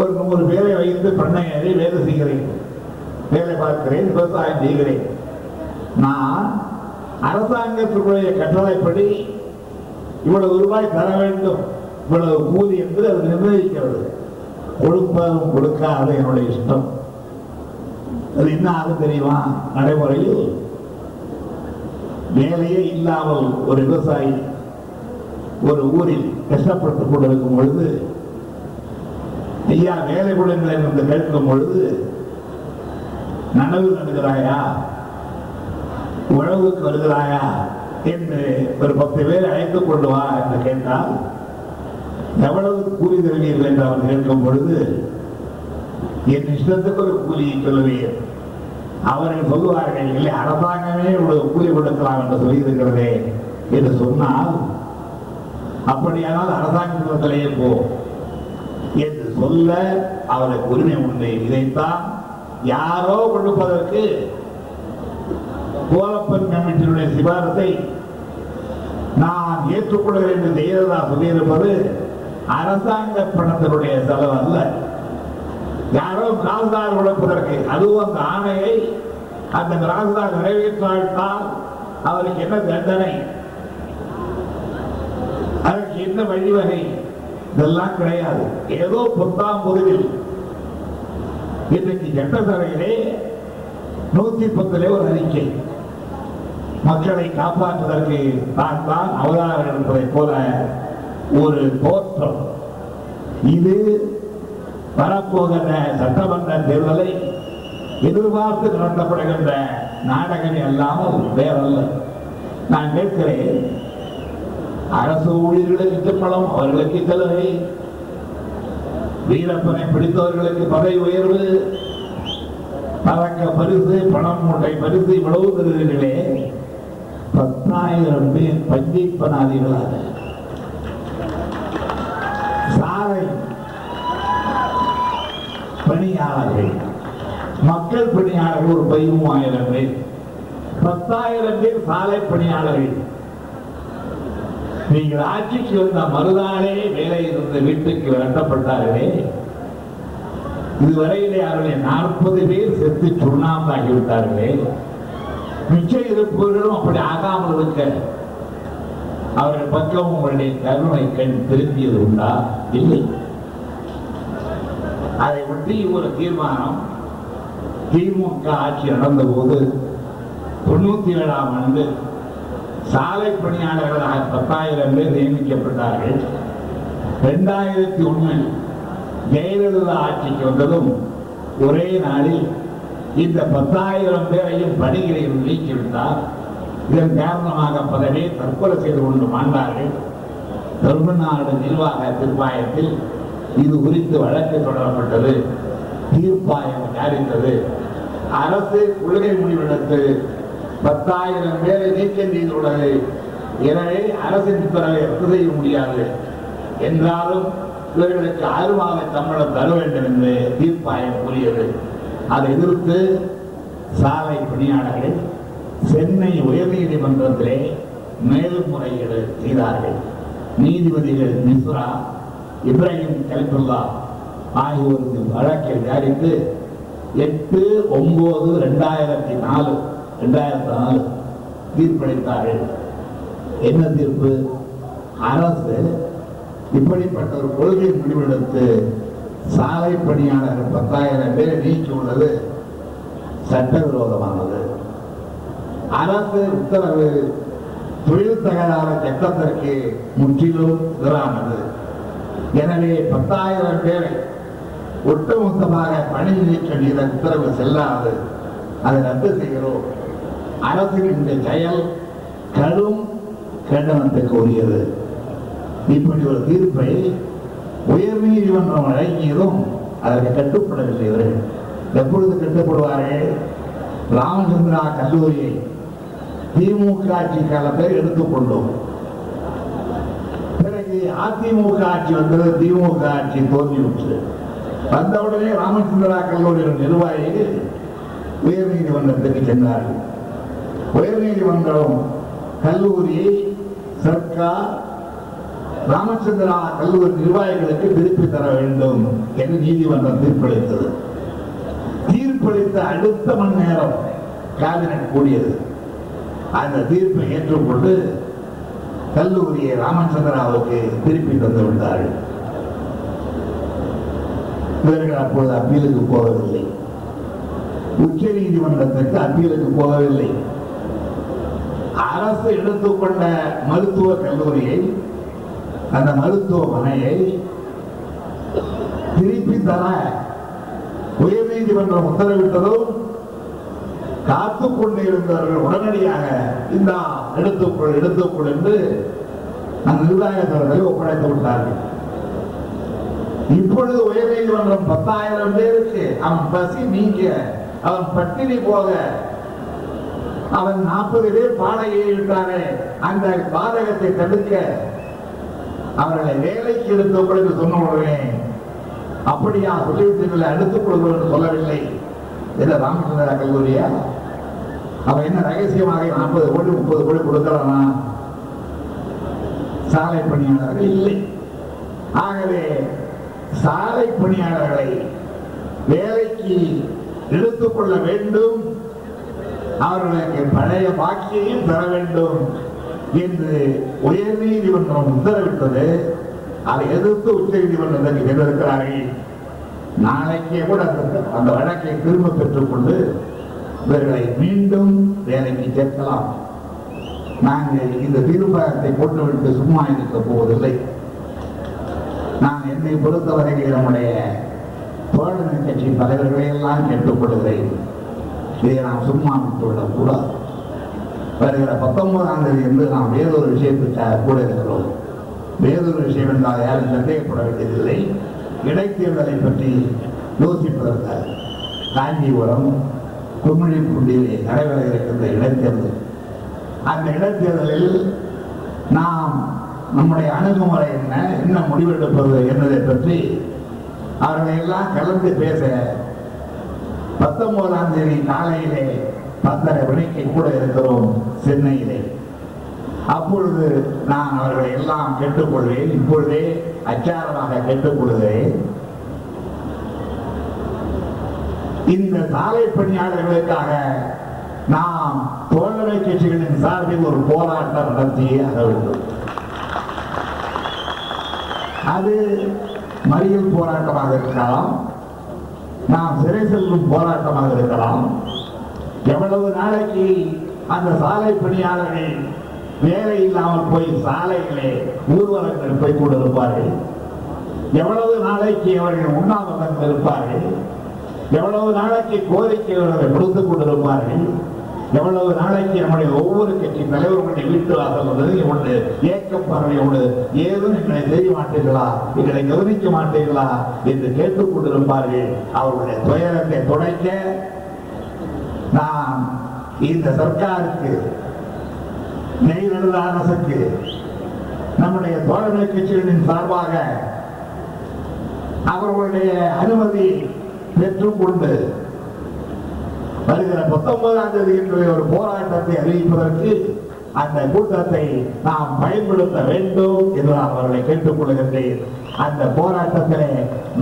ஒரு 100 பேரை வைத்து பண்ணையை வேலை செய்கிறேன், வேலை பார்க்கிறேன், விவசாயம் செய்கிறேன். நான் அரசாங்கத்தினுடைய கட்டளைப்படி இவ்வளவு ரூபாய் தர வேண்டும், இவ்வளவு கூலி என்று அது நிர்ணயிக்கிறது. கொடுப்பதும் கொடுக்காத என்னுடைய இஷ்டம். அது என்ன ஆகும் தெரியுமா? நடைமுறையில் வேலையே இல்லாமல் ஒரு விவசாயி ஒரு ஊரில் கஷ்டப்பட்டுக் கொண்டிருக்கும் பொழுது, ஐயா வேலை கொடுங்கள் என்று கேட்கும் பொழுது, நனவு நடுகிறாயா, உழவுக்கு வருகிறாயா என்று ஒரு 10 பேரை அழைத்துக் கொண்டு வா என்று கேட்டால் எவ்வளவு கூலி தருவீர்கள் என்று அவர் கேட்கும் பொழுது, என் இஷ்டத்துக்கு ஒரு கூலியை சொல்லுவேன். அவர்கள் சொல்லுவார்கள், இல்லை அரசாங்கமே இவ்வளவு கூலி கொடுக்கலாம் என்று சொல்லியிருக்கிறதே என்று சொன்னால், அப்படியானால் அரசாங்கத்திலேயே போ என்று சொல்ல அவருக்கு உரிமை உண்டு. இதைத்தான் யாரோ கொடுப்பதற்கு கோலப்பன் கமிட்டியினுடைய சிபாரசை நான் ஏற்றுக்கொள்கிறேன் என்று ஜெயலலிதா சொல்லியிருப்பது அரசாங்க பணத்தினுடைய செலவு அல்ல. யாரோ ராஜதார் கொடுப்பதற்கு, அதுவும் அந்த ஆணையை அந்த ராஜதார் நிறைவேற்றாவிட்டால் அவருக்கு என்ன தண்டனை, அதற்கு என்ன வழிவகை, இதெல்லாம் கிடையாது. ஏதோ 10ஆம் பொருளில் இன்றைக்கு சட்டசபையிலே 110 ஒரு அறிக்கை, மக்களை காப்பாற்றுவதற்கு தான் தான் அவதாரம் எடுப்பதை போல ஒரு தோற்றம். இது வரப்போகின்ற சட்டமன்ற தேர்தலை எதிர்பார்த்து நடத்தப்படுகின்ற நாடகமே அல்லாமல் வேறல்ல. நான் கேட்கிறேன், அரசு ஊழியர்களுக்கு சம்பளம், அவர்களுக்கு சலுகை, வீரப்பனை பிடித்தவர்களுக்கு பதவி உயர்வு, பழக்க பரிசு, பணம் மூட்டை பரிசு இவ்வளவு தருகிறீர்களே, 10,000 பேர் பஞ்சை பணாதிகளாக சாலை பணியாளர்கள், மக்கள் பணியாளர்கள் ஒரு 13,000 பேர், 10,000 பேர் சாலை பணியாளர்கள். நீங்கள் ஆட்சிக்கு வந்த மறுநாளே வேலை இருந்த வீட்டுக்கு விரட்டப்பட்டார்களே, இதுவரையிலே அவர்களை 40 பேர் செத்து சுண்ணாம்பாகிவிட்டார்களே. மிச்சம் இருப்பவர்களும் அப்படி ஆகாமல் இருக்க அவர்கள் பக்கம் உங்களுடைய கருணை கண் திரும்பியது உண்டா? இல்லை. அதை ஒட்டி ஒரு தீர்மானம் திமுக ஆட்சி நடந்த போது 97ஆம் ஆண்டு சாலை பணியாளர்களாக 10,000 பேர் நியமிக்கப்பட்டார்கள். 2001 ஜெயலலிதா ஆட்சிக்கு வந்ததும் ஒரே நாளில் இந்த 10,000 பேரையும் பணிகளில் நீக்கிவிட்டார். இதன் காரணமாக பல பேர் தற்கொலை செய்து கொண்டு மாண்டார்கள். தமிழ்நாடு நிர்வாக தீர்ப்பாயத்தில் இது குறித்து வழக்கு தொடரப்பட்டது. தீர்ப்பாயம் தயாரித்தது. அரசு கொள்கை முடிவெடுத்து 10,000 பேரை நீக்கம் செய்துள்ளது. எனவே அரசின் உத்தரவை ரத்து செய்ய முடியாது என்றாலும் இவர்களுக்கு 6 மாத சம்பளம் தர வேண்டும் என்று தீர்ப்பாயம் கூறியது. அதை எதிர்த்து சாலை பணியாளர்கள் சென்னை உயர்நீதிமன்றத்திலே மேல்முறையீடு செய்தார்கள். நீதிபதிகள் மிஸ்ரா, இப்ராஹிம் கலிபுல்லா ஆகியோருக்கு வழக்கை தயாரித்து 8/9/2004 தீர்ப்பளித்தார்கள். என்ன தீர்ப்பு? அரசு இப்படிப்பட்ட ஒரு கொள்கை முடிவெடுத்து சாலை பணியாளர்கள் 10,000 பேரை நீக்கியுள்ளது சட்டவிரோதமானது. அரசு உத்தரவு தொழில் தகராறு சட்டத்திற்கு முற்றிலும் எதிரானது. எனவே 10,000 பேரை ஒட்டுமொத்தமாக பணி நீக்கம் செய்த உத்தரவு செல்லாது. அதை ரத்து செய்கிறோம். அரசின் இந்த செயல் கடும் கண்டனத்துக்கு உரியது. இப்படி ஒரு தீர்ப்பை உயர் நீதிமன்றம் வழங்கியதும் அதற்கு கட்டுப்படவில்லை. இவர்கள் எப்பொழுது கட்டுப்படுவார்கள்? ராமச்சந்திரா கல்லூரியை திமுக ஆட்சி காலத்தில் எடுத்துக்கொண்டோம். பிறகு அதிமுக ஆட்சி வந்தது. திமுக ஆட்சி தோல்வியுற்று வந்தவுடனே ராமச்சந்திரா கல்லூரியின் நிர்வாகிகள் உயர் நீதிமன்றத்திற்கு சென்றார்கள். உயர் நீதிமன்றம் கல்லூரியை சர்க்கார் ராமச்சந்திரா கல்லூரி நிர்வாகிகளுக்கு திருப்பி தர வேண்டும் என்று நீதிமன்றம் தீர்ப்பளித்தது. தீர்ப்பளித்த அடுத்த மணி நேரம் கேபினட் கூடியது. அந்த தீர்ப்பை ஏற்றுக்கொண்டு கல்லூரியை ராமச்சந்திராவுக்கு திருப்பி தந்து விட்டார்கள். இவர்கள் அப்போது அப்பீலுக்கு போகவில்லை. உச்ச நீதிமன்றத்திற்கு அப்பீலுக்கு போகவில்லை. அரசு எடுத்துக்கொண்ட மருத்துவக் கல்லூரியை, அந்த மருத்துவமனையை திருப்பி தர உயர் நீதிமன்றம் உத்தரவிட்டதும் காத்துக் கொண்டு இருந்தவர்கள் உடனடியாக இந்த எடுத்துக்கொள் என்று அந்த நிர்வாகத்தவர்களை ஒப்படைத்து விட்டார்கள். இப்பொழுது உயர் நீதிமன்றம் 10,000 பேருக்கு அவன் பசி நீங்க, அவன் பட்டினி போக, அவன் 40 பேர் பாடையை விட்டாரே, அந்த பாதகத்தை தடுக்க அவர்களை வேலைக்கு எடுத்துக்கொள் என்று சொன்ன உடனே அப்படியா சொல்லிவிட்டு எடுத்துக் கொள்வோம் என்று சொல்லவில்லை. என்ன ராமச்சந்திரா கல்லூரியா? அவன் என்ன ரகசியமாக 40 கோடி 30 கோடி கொடுக்கலாமா? சாலை பணியாளர்கள் இல்லை. ஆகவே சாலை பணியாளர்களை வேலைக்கு எடுத்துக்கொள்ள வேண்டும், அவர்களுக்கு பழைய பாக்கியையும் தர வேண்டும் என்று உயர் நீதிமன்றம் உத்தரவிட்டது. அதை எதிர்த்து உச்ச நீதிமன்றத்திற்கு சென்றிருக்கிறார்கள். நாளைக்கே கூட அந்த வழக்கை திரும்ப பெற்றுக்கொண்டு இவர்களை மீண்டும் வேலைக்கு சேர்க்கலாம். நாங்கள் இந்த தீர்மானத்தை போட்டுவிட்டு சும்மா இருக்க போவதில்லை. நான் என்னை பொறுத்தவரையில் நம்முடைய தோழமை கட்சி தலைவர்களை எல்லாம் கேட்டுக்கொள்கிறேன். இதை நாம் சும்மா விட்டுவிடக் கூடாது. வருகிற 19ஆம் தேதி என்று நாம் வேறொரு விஷயத்துக்காக கூட இருக்கிறோம். வேறொரு விஷயம் என்றால் யாரும் சந்தேகப்பட வேண்டியதில்லை. இடைத்தேர்தலை பற்றி யோசிப்பதற்காக காஞ்சிபுரம் கும்மிழிப்பூண்டியிலே நடைபெற இருக்கின்ற இடைத்தேர்தல். அந்த இடைத்தேர்தலில் நாம் நம்முடைய அணுகுமுறை என்ன முடிவெடுப்பது என்பதை பற்றி அவர்களை எல்லாம் கலந்து பேச 19ஆம் தேதி காலையிலே 10:30 மணிக்கு கூட இருக்கிறோம் சென்னையிலே. அப்பொழுது நான் அவர்களை எல்லாம் கேட்டுக்கொள்வேன், இப்பொழுதே அச்சாரமாக கேட்டுக்கொள்கிறேன். இந்த சாலை பணியாளர்களுக்காக நாம் தோழமை கட்சிகளின் சார்பில் ஒரு போராட்டம் நடத்தியே ஆக வேண்டும். அது மறியல் போராட்டமாக இருக்கலாம், நாம் சிறை செல்லும் போராட்டமாக இருக்கலாம். எவ்வளவு நாளைக்கு அந்த சாலை பணியாளர்கள் வேலை இல்லாமல் போய் சாலைகளே ஊர்வலங்கள் போய் கொண்டிருப்பார்கள்? எவ்வளவு நாளைக்கு அவர்கள் உண்ணாவிரதம் இருப்பார்கள்? எவ்வளவு நாளைக்கு கோரிக்கைகளை கொடுத்துக் கொண்டிருப்பார்கள்? எவ்வளவு நாளைக்கு நம்முடைய ஒவ்வொரு கட்சி தலைவர்களுடைய வீட்டு வாசல் உண்டு ஏக்கம் பார்வையோடு ஏதும் எங்களை செய்ய மாட்டீர்களா, எங்களை கவனிக்க மாட்டீர்களா என்று கேட்டுக் கொண்டிருப்பார்கள். அவர்களுடைய துயரத்தை துடைக்க நாம் இந்த சர்க்காருக்கு, நெய்நடுத அரசுக்கு, நம்முடைய தோழமை கட்சிகளின் சார்பாக அவர்களுடைய அனுமதி பெற்றுக்கொண்டு வருகிற 19ஆம் தேதி என்ற ஒரு போராட்டத்தை அறிவிப்பதற்கு அந்த கூட்டத்தை நாம் பயன்படுத்த வேண்டும் என்று அவர்களை கேட்டுக்கொள்கின்றேன். அந்த போராட்டத்திலே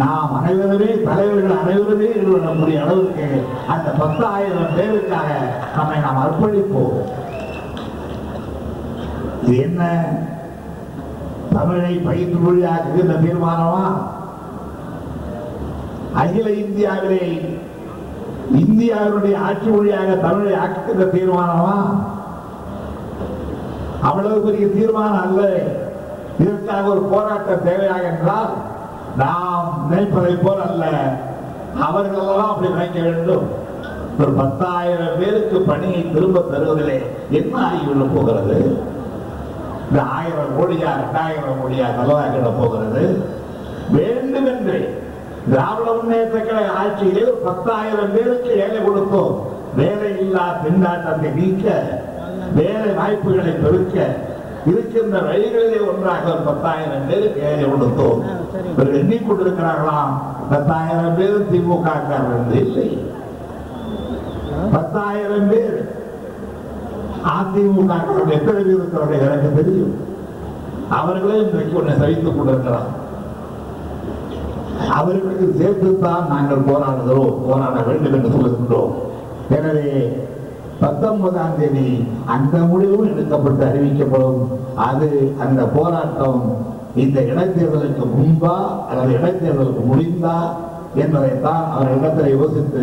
நாம் அனைவருமே, தலைவர்கள் அனைவருமே ஈடுபடக்கூடிய அளவுக்கு அந்த 10,000 பேருக்காக நம்மை நாம் அர்ப்பணிப்போம். இது என்ன தமிழை பயிற்று மொழியாக்குகின்ற தீர்மானமா? அகில இந்தியாவிலே இந்தியாவுடைய ஆட்சி மொழியாக தமிழை ஆக்குகின்ற தீர்மானமா? அவ்வளவு பெரிய தீர்மானம் அல்ல. இதற்காக ஒரு போராட்டம் தேவையாக என்றால் நாம் நினைப்பதை போல் அல்ல, அவர்களெல்லாம் அப்படி நினைக்க வேண்டும். ஒரு 10,000 பேருக்கு பணியை திரும்ப தருவதிலே என்ன ஆகிவிட போகிறது? இந்த 1000 கோடியா 2000 கோடியா செலவாகிவிட போகிறது? வேண்டுமென்றே திராவிட முன்னேற்ற கழக ஆட்சியிலே 10,000 பேருக்கு வேலை கொடுத்தோம். வேலை இல்லா திண்டாட்டத்தை நீக்க, வேலை வாய்ப்புகளை பெருக்க இருக்கின்ற வழிகளிலே ஒன்றாக 10,000 பேருக்கு வேலை கொடுத்தோம். இவர்கள் எண்ணிக்கொண்டிருக்கிறார்களாம் 10,000 பேர் திமுக இல்லை, 10,000 பேர் அதிமுக எத்தனை பேர் இருக்கிறவர்கள் எனக்கு தெரியும். அவர்களே இன்றைக்கு ஒன்றை சகித்துக் கொண்டிருக்கிறார். அவர்களுக்கு சேர்த்துத்தான் நாங்கள் போராட வேண்டும் என்று சொல்லுகின்றோம். எனவே 19ஆம் தேதி அந்த முடிவும் எடுக்கப்பட்டு அறிவிக்கப்படும். அது அந்த போராட்டம் இந்த இடைத்தேர்தலுக்கு முன்பா அல்லது இடைத்தேர்தலுக்கு முடிந்தா என்பதைத்தான் அவர்களிடத்தில் யோசித்து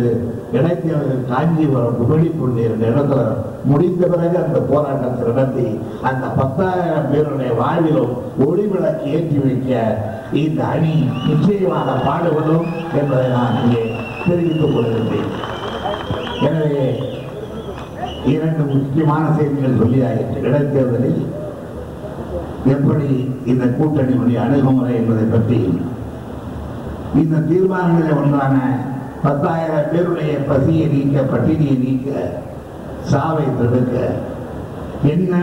இடைத்தேர்தலில் காஞ்சிபுரம் குமிழிப்பூண்டி என்ற இடத்துல முடிந்த பிறகு அந்த போராட்டத்தை நடத்தி அந்த 10,000 பேருடைய வாழ்விலும் ஒளிவிளக்கு ஏற்றி வைக்க இந்த அணி நிச்சயமாக பாடுபடும் என்பதை நான் இங்கே தெரிவித்துக் கொள்கின்றேன். எனவே 2 முக்கியமான செய்திகள் சொல்லியாயிற்று. இடைத்தேர்தலில் எப்படி இந்த கூட்டணியுடைய அணுகுமுறை என்பதை பற்றி, இந்த தீர்மானங்களில் ஒன்றான 10,000 பேருடைய பசியை நீக்க, பட்டினியை நீக்க, சாவை தடுக்க என்ன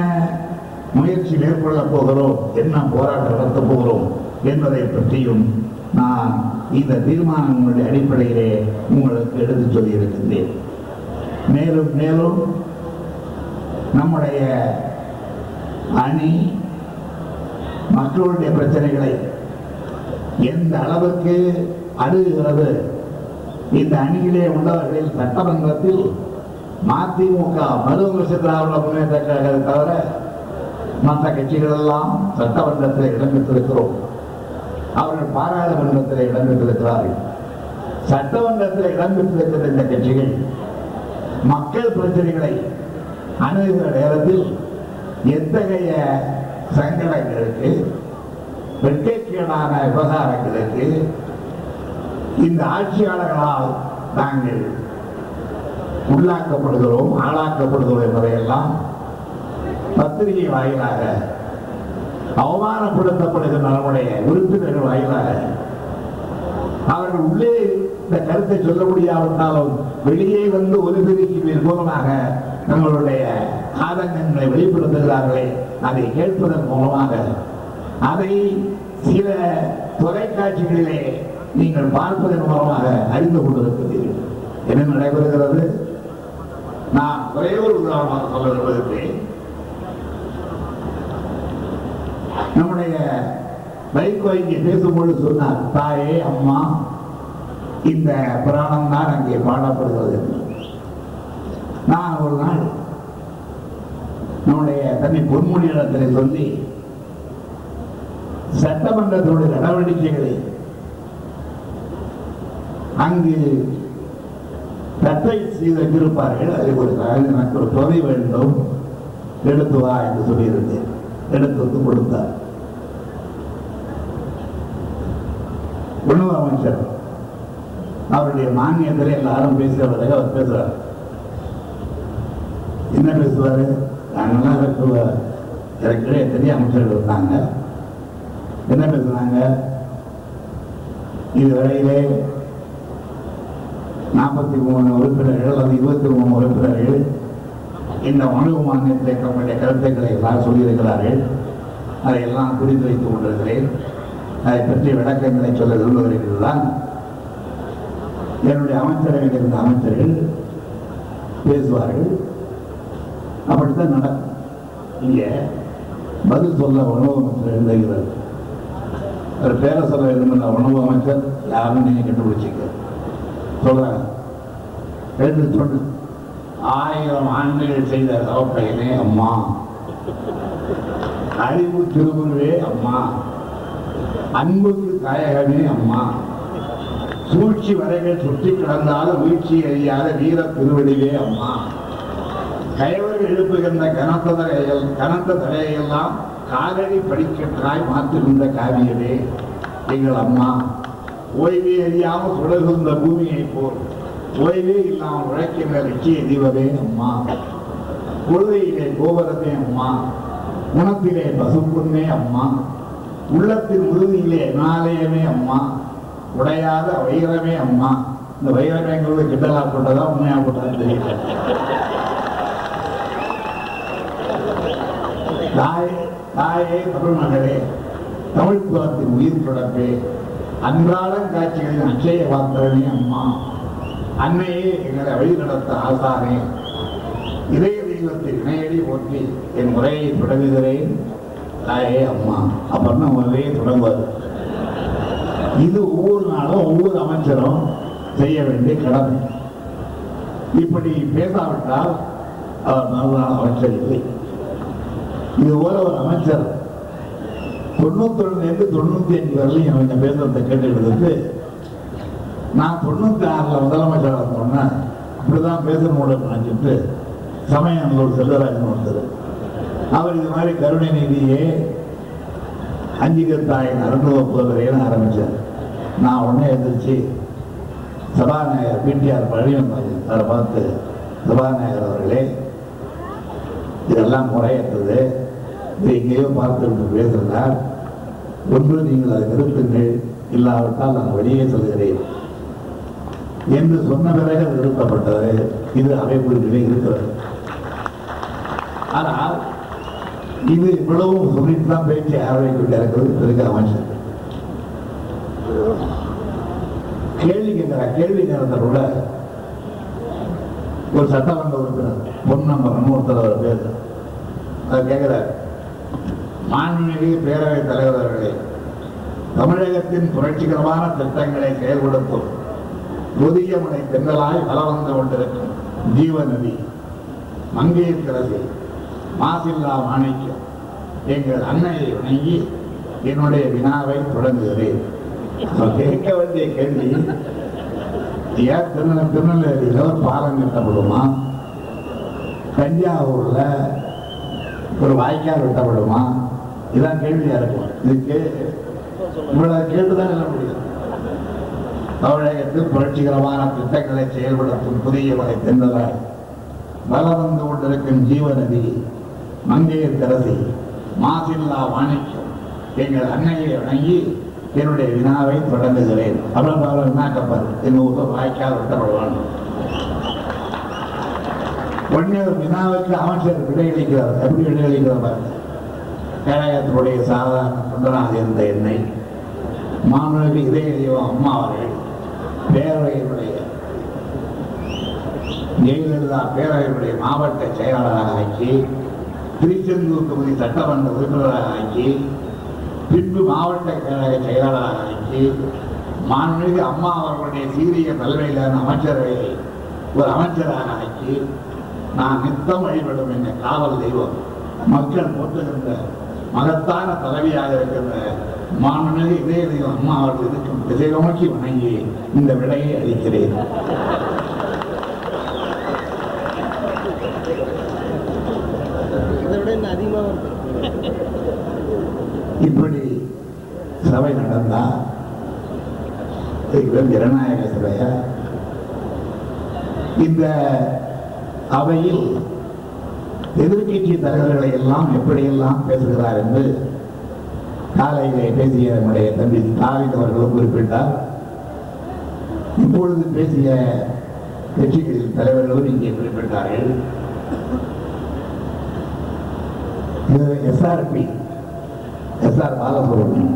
முயற்சி மேற்கொள்ளப் போகிறோம், என்ன போராட்டம் நடத்தப் போகிறோம் என்பதை பற்றியும் நான் இந்த தீர்மானங்களுடைய அடிப்படையிலே உங்களுக்கு எடுத்துச் சொல்லியிருக்கின்றேன். மேலும் மேலும் நம்முடைய அணி மக்களுடைய பிரச்சனைகளை எந்த அளவுக்கு அணுகுகிறது, இந்த அணியிலே உள்ளவர்களில் சட்டமன்றத்தில் மதிமுக மறுமலர்ச்சி திராவிட முன்னேற்ற கழகத்தை தவிர மற்ற கட்சிகள் எல்லாம் சட்டமன்றத்தில் இடம்பெற்றிருக்கிறோம். அவர்கள் பாராளுமன்றத்தில் இடம்பெற்றிருக்கிறார்கள். சட்டமன்றத்தில் இடம்பெற்றிருக்கிற இந்த கட்சிகள் மக்கள் பிரச்சனைகளை அணுகுகிற நேரத்தில் எத்தகைய சங்கடங்களுக்கு, வெட்கக்கேடான விவகாரங்களுக்கு இந்த ஆட்சியாளர்களால் நாங்கள் உள்ளாக்கப்படுகிறோம், ஆளாக்கப்படுகிறோம் என்பதையெல்லாம் பத்திரிகை வாயிலாக, அவமானப்படுத்தப்படுகிற நம்முடைய உறுப்பினர்கள் வாயிலாக, அவர்கள் உள்ளே இந்த கருத்தை சொல்ல முடியாவிட்டாலும் வெளியே வந்து ஒலிபெருக்கியின் மூலமாக நம்மளுடைய ஆதங்கங்களை வெளிப்படுத்துகிறார்களே, அதை கேட்பதன் மூலமாக அதை சில தொலைக்காட்சிகளிலே நீங்கள் பார்ப்பதன் மூலமாக அறிந்து கொண்டிருக்கிறீர்கள். என்ன நடைபெறுகிறது? நான் ஒரே ஒரு உதாரணமாக சொல்ல விரும்புகிறேன். நம்முடைய வைகோ இங்கே பேசும்பொழுது சொன்னார், தாயே அம்மா இந்த புராணம் தான் அங்கே பாடப்படுகிறது. நான் ஒரு நாள் நம்முடைய தன்னை பொன்முடியிடத்திலே சொல்லி சட்டமன்றத்தினுடைய நடவடிக்கைகளை அங்கு தட்டை செய்து வைத்திருப்பார்கள். அதில் எனக்கு ஒரு தொகை வேண்டும், எடுத்து வா என்று சொல்லியிருந்தேன். எடுத்து வந்து கொடுத்தார். உணவு அமைச்சர் அவருடைய மானியத்தில் எல்லாரும் பேசுறவரை அவர் பேசுறார். என்ன பேசுவாரு? நாங்கெல்லாம் எனக்கு பெரிய அமைச்சர்கள் இருந்தாங்க. என்ன பேசுறாங்க? இதுவரையிலே 43 உறுப்பினர்கள் அல்லது 23 உறுப்பினர்கள் இந்த உணவு மானியத்தை தம்முடைய கருத்துக்களை எல்லாம் சொல்லியிருக்கிறார்கள். அதையெல்லாம் குறித்து வைத்துக் கொண்டிருக்கிறேன். அதை பற்றி விளக்கங்களை சொல்ல விரும்புகிறீர்கள்தான் என்னுடைய அமைச்சரவையில் இருந்த அமைச்சர்கள் பேசுவார்கள். அப்படித்தான் நடக்கும். இங்கே பதில் சொல்ல உணவு அமைச்சர் எழுதுகிறார். ஒரு பேரை சொல்ல எழுதுன உணவு அமைச்சர் யாரும் நீங்க கண்டுபிடிச்சிக்க சொல்றாங்க. எழுந்து சொல்லு, 1000 ஆண்டுகள் செய்த சவப்பையனே அம்மா, அறிவு திருவுருவே அம்மா, அன்புக்கு தாயகமே அம்மா, சூழ்ச்சி வரைகள் சுற்றி கிடந்தாலும் வீழ்ச்சி அறியாத வீர திருவடிவே அம்மா, கயவர்கள் எழுப்புகின்ற கனத்த தடையெல்லாம் காலடி படிக்கட்டாய் மாற்றுகின்ற காவியமே எங்கள் அம்மா, ஓய்வே அறியாமல் சுடர்கின்ற பூமியை போல் ஓய்வே இல்லாமல் உழைக்கின்ற லட்சிய தீபமே அம்மா, கொள்கையிலே கோபுரமே அம்மா, குணத்திலே பசுப்புண்ணே அம்மா, உள்ளத்தின் உறுதியிலே நாளையமே அம்மா, உடையாத வைரமே அம்மா. இந்த வைரமேங்கிறது கிண்டலா போட்டதா உண்மையா போட்டது தெரியல. தாயே தமிழ் மகளே, தமிழ் குலத்தின் உயிர் தொடர்பே, அன்றாடம் காட்சிகளின் அச்சய பாத்திரமே அம்மா, அன்னையே எங்களை வழி நடத்த ஆசானே, இதய தெய்வத்தை இணையடி ஓட்டி என் முறையை தொடங்குகிறேன் தாயே அம்மா. அப்புறம் முறையை தொடங்குவார். இது ஒவ்வொரு நாளும் ஒவ்வொரு அமைச்சரும் செய்ய வேண்டிய கடமை. இப்படி பேசாவிட்டால் அவர் மறுநாள் அமைச்சர் இல்லை. இது போல ஒரு அமைச்சர் 91 95 வரலையும் அவங்க பேசுறதை கேட்டுக்கிட்டு, நான் 96 முதலமைச்சர் சொன்ன இப்படிதான் பேசணும் நினைச்சிட்டு சமயம் செல்வராஜன் ஒருத்தர், அவர் இது மாதிரி கருணை நிதியே அஞ்சிகத்தாயின் அருந்துவ புதவரைன்னு ஆரம்பிச்சார். நான் உடனே எதிர்த்து சபாநாயகர் பிடிஆர் பழனிவன் அவரை பார்த்து, சபாநாயகர் அவர்களே, இதெல்லாம் முறையற்றது, இது எங்கேயோ பார்த்து பேசுகிறார், ஒன்று நீங்கள் அதை நிறுத்துங்கள், இல்லாவிட்டால் நான் வெளியே சொல்கிறேன் என்று சொன்ன பிறகு அது நிறுத்தப்பட்டது. இது அமைப்புகளிலே இருக்கிறது. ஆனால் இது இவ்வளவும் சொல்லிட்டு தான் பேச்சு ஆரம்பிக்கிட்டு இருக்கிறது. இருக்க அமைச்சர் கேள்வி நேரத்தை கூட ஒரு சட்டமன்ற உறுப்பினர் பொன்னம்பரம் ஒருத்தர் அவர் பேர் அவர் கேட்கிறார், மாண்புமிகு பேரவைத் தலைவர் அவர்களே, தமிழகத்தின் புரட்சிகரமான திட்டங்களை செயல்படுத்தும் புதிய முனை தென்றலாய் வலம் வந்து கொண்டிருக்கும் ஜீவநதி மங்கையர்கரசி மாசில்லா மாணிக்கம் எங்கள் அன்னையை வணங்கி என்னுடைய வினாவை தொடங்குகிறேன். கேட்க வேண்டிய கேள்வி, ஏன் திருநெல்வேலியில் ஒரு பாலம் கட்டப்படுமா, தஞ்சாவூர்ல ஒரு வாய்க்கால் வெட்டப்படுமா, இதான் கேள்வியா இருக்கும். இதுக்கு இவ்வளவு கேட்டுதான் சொல்ல முடியும். தமிழகத்தில் புரட்சிகரமான திட்டங்களை செயல்படுத்தும் புதிய வகை தென்றலாய் வலம் வந்து கொண்டிருக்கும் ஜீவநதி மங்கையர்கரசி மாசில்லா மாணிக்கம் எங்கள் அன்னையை வணங்கி என்னுடைய வினாவை தொடங்குகிறேன். அவ்வளவு வினாக்கப்பர் என் ஊரில் வாய்க்கால் விட்டப்படுவான். உடனே ஒரு வினாவுக்கு அமைச்சர் விடையளிக்கிறார். எப்படி விடையளிக்கிறார்? கேரளத்தினுடைய சாதாரண தொண்டனாக இருந்த என்னை மாணவர்கள் இதய தெய்வம் அம்மா அவர்கள் பேரவையினுடைய ஜெயலலிதா பேரவையினுடைய மாவட்ட செயலாளராக ஆக்கி, திருச்செந்தூர் தொகுதி சட்டமன்ற உறுப்பினராக ஆக்கி, பின்பு மாவட்ட செயலாளராக ஆக்கி, மாண்புமிகு அம்மா அவர்களுடைய சீரிய தலைமையிலான அமைச்சரவையை ஒரு அமைச்சராக ஆக்கி, நான் நித்தம் வழிபடும் என்ற காவல் தெய்வம், மக்கள் போற்றுகின்ற மகத்தான தலைவியாக இருக்கின்ற மாண்புமிகு இதய தெய்வம் அம்மா அவர்கள் இருக்கும் திசை நோக்கி வணங்கி இந்த விடையை அளிக்கிறேன். இப்படி சபை நடந்தா ஜனநாயக சபையா? இந்த அவையில் எதிர்கட்சி தலைவர்களை எல்லாம் எப்படியெல்லாம் பேசுகிறார் என்று காலையிலே பேசிய நம்முடைய தம்பி ஸ்டாலின் அவர்களும் குறிப்பிட்டார். இப்பொழுது பேசிய கட்சிகளின் தலைவர்களும் இங்கே குறிப்பிட்டார்கள். எஸ்ஆர்பி எஸ்ஆர் பாலசுப்ரமணியன்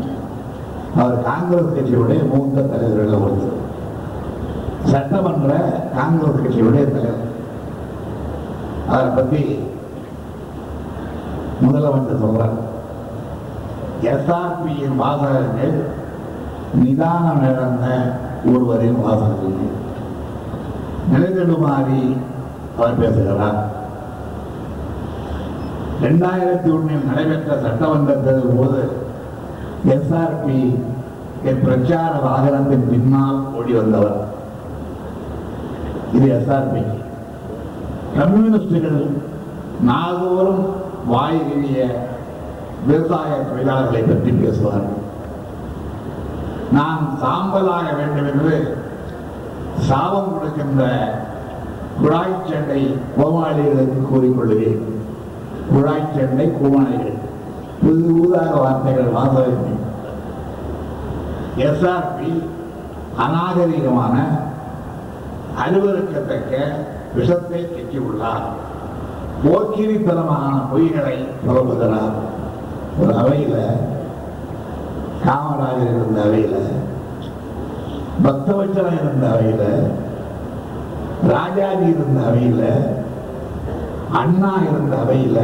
அவர் காங்கிரஸ் கட்சியுடைய மூத்த தலைவர்கள் ஒருத்தர், சட்டமன்ற காங்கிரஸ் கட்சியுடைய தலைவர். அவரை பற்றி முதலமைச்சர் சொல்றார், எஸ்ஆர்பியின் வாசகங்கள் நிதானம் இழந்த ஒருவரின் வாசகங்கள். நிலைதடுமாறி அவர் பேசுகிறார். 2001 நடைபெற்ற சட்டமன்ற தேர்தல் போது எஸ்ஆர்பி பிரச்சார வாகனத்தின் பின்னால் ஓடி வந்தவர். இது எஸ்ஆர்பி. கம்யூனிஸ்டுகள் நாள்தோறும் வாயிலிய விவசாய தொழிலாளர்களை பற்றி பேசுவார்கள். நான் சாம்பலாக வேண்டும் என்று சாபம் கொடுக்கின்ற குழாய் சண்டை கோமாளிகளுக்கு கூறிக்கொள்கிறேன். குழாய் சண்டை கோமாளிகள் புது புதாக வார்த்தைகள் வாசகங்கள். எஸ்ஆர்பி அநாகரிகமான அலுவலகத்தக்க விஷத்தை கெட்டியுள்ளார். போக்கிரித்தனமான பொய்களை புலம்புகிறார். ஒரு அவையில காமராஜர் இருந்த அவையில, பக்தவச்சலம் இருந்த அவையில, ராஜாஜி இருந்த அவையில, அண்ணா இருந்த அவையில,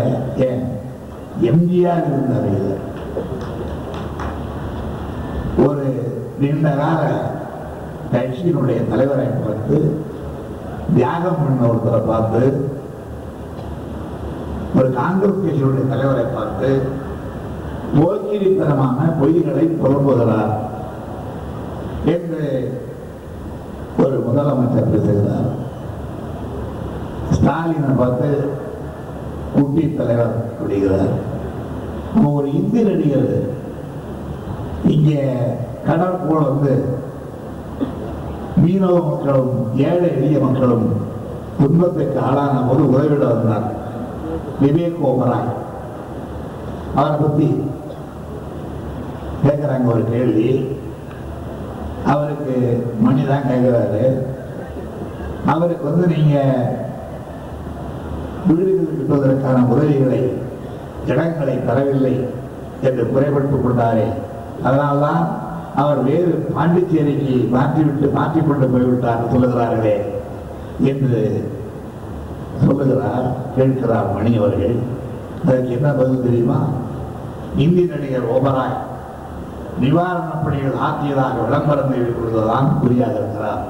ஏன் எம்ஜிஆர் இருந்த அவையில, ஒரு நீண்ட கால கட்சியினுடைய தலைவரை பார்த்து, தியாகம் பண்ண ஒருத்தரை பார்த்து, ஒரு காங்கிரஸ் கட்சியுடைய தலைவரை பார்த்து போக்கிரித்தனமான பொய்களை புலம்புகிறார் என்று ஒரு முதலமைச்சர் பேசுகிறார். ஸ்டாலினை பார்த்து குட்டி தலைவர் அப்படிங்கிறார். ஒரு இந்தி நடிகர் இங்கே கடற்போல வந்து மீனவ மக்களும் ஏழை எளிய மக்களும் துன்பத்துக்கு ஆளான போது உதவிட வந்தார். விவேக் ஓபராய் அவரை பத்தி கேட்கிறாங்க ஒரு கேள்வி. அவருக்கு மணிதான் கேட்கிறாரு. அவருக்கு வந்து நீங்க வீடுகள் கிட்டுவதற்கான உதவிகளை இடங்களை தரவில்லை என்று குறைபட்டுக் கொண்டாரே, அதனால்தான் அவர் வேறு பாண்டிச்சேரிக்கு மாற்றிக்கொண்டு போய்விட்டார் சொல்லுகிறார்களே என்று சொல்லுகிறார். கேட்கிறார் மணி அவர்கள். அதற்கு என்ன பதில் தெரியுமா? இந்தி நடிகர் ஓபராய் நிவாரணப் பணிகள் ஆற்றியதாக விளம்பரம் செய்து கொள்வதுதான் குறியாக இருக்கிறார்.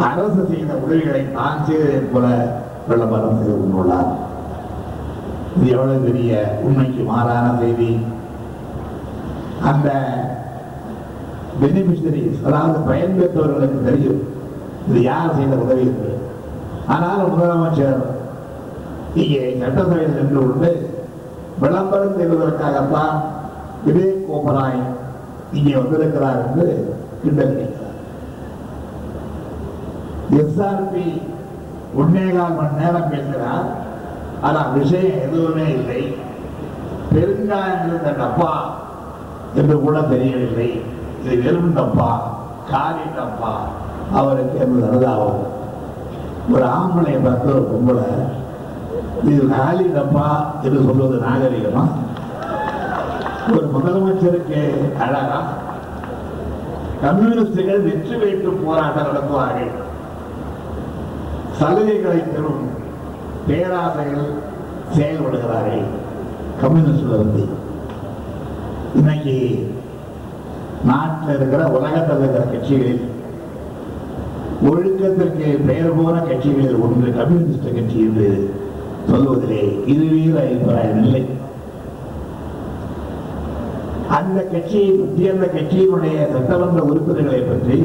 அரசு செய்த உதவிகளை தான் செய்ததை போல விளம்பரம் செய்து கொண்டுள்ளார். இது எவ்வளவு பெரிய உண்மைக்கு மாறான செய்தி. அந்த பெனிஃபிஷரிஸ், அதாவது பயன்பெற்றவர்களுக்கு தெரியும் இது யார் செய்த உதவி என்று. ஆனால் முதலமைச்சர் இங்கே சட்டசபையில் நின்று கொண்டு விளம்பரம் செய்வதற்காகத்தான் விவேக் ஓபராய் இங்கே வந்திருக்கிறார் என்று கிண்டடிக்கிறார். எஸ்ஆர்பி 1.25 மணி நேரம் பேசுகிறார். ஆனால் விஷயம் எதுவுமே இல்லை. பெருங்காயம் இருந்த டப்பா என்று கூட தெரியவில்லை. இது வெறும் டப்பா, காரி டப்பா அவருக்கு என்பது அனுதாபம். ஒரு ஆம்பளை பார்த்து ஒரு பொம்பளை இது காலி டப்பா என்று சொல்வது நாகரிகமா? ஒரு முதலமைச்சருக்கு அழகா? கம்யூனிஸ்டுகள் வெற்றி வைத்து போராட்டம் நடத்துவார்கள். சலுகைகளை பெறும் பேராசைகள் செயல்படுகிறார்கள் கம்யூனிஸ்ட்ல வந்து. இன்னைக்கு நாட்டில் இருக்கிற உலகத்தில் இருக்கிற கட்சிகளில் ஒழுக்கத்திற்கு பெயர் போன கட்சிகளில் ஒன்று கம்யூனிஸ்ட் கட்சி என்று சொல்வதிலே இருவீர அபிப்பிராயம் இல்லை. அந்த கட்சியை பற்றி, அந்த கட்சியினுடைய சட்டமன்ற உறுப்பினர்களை பற்றி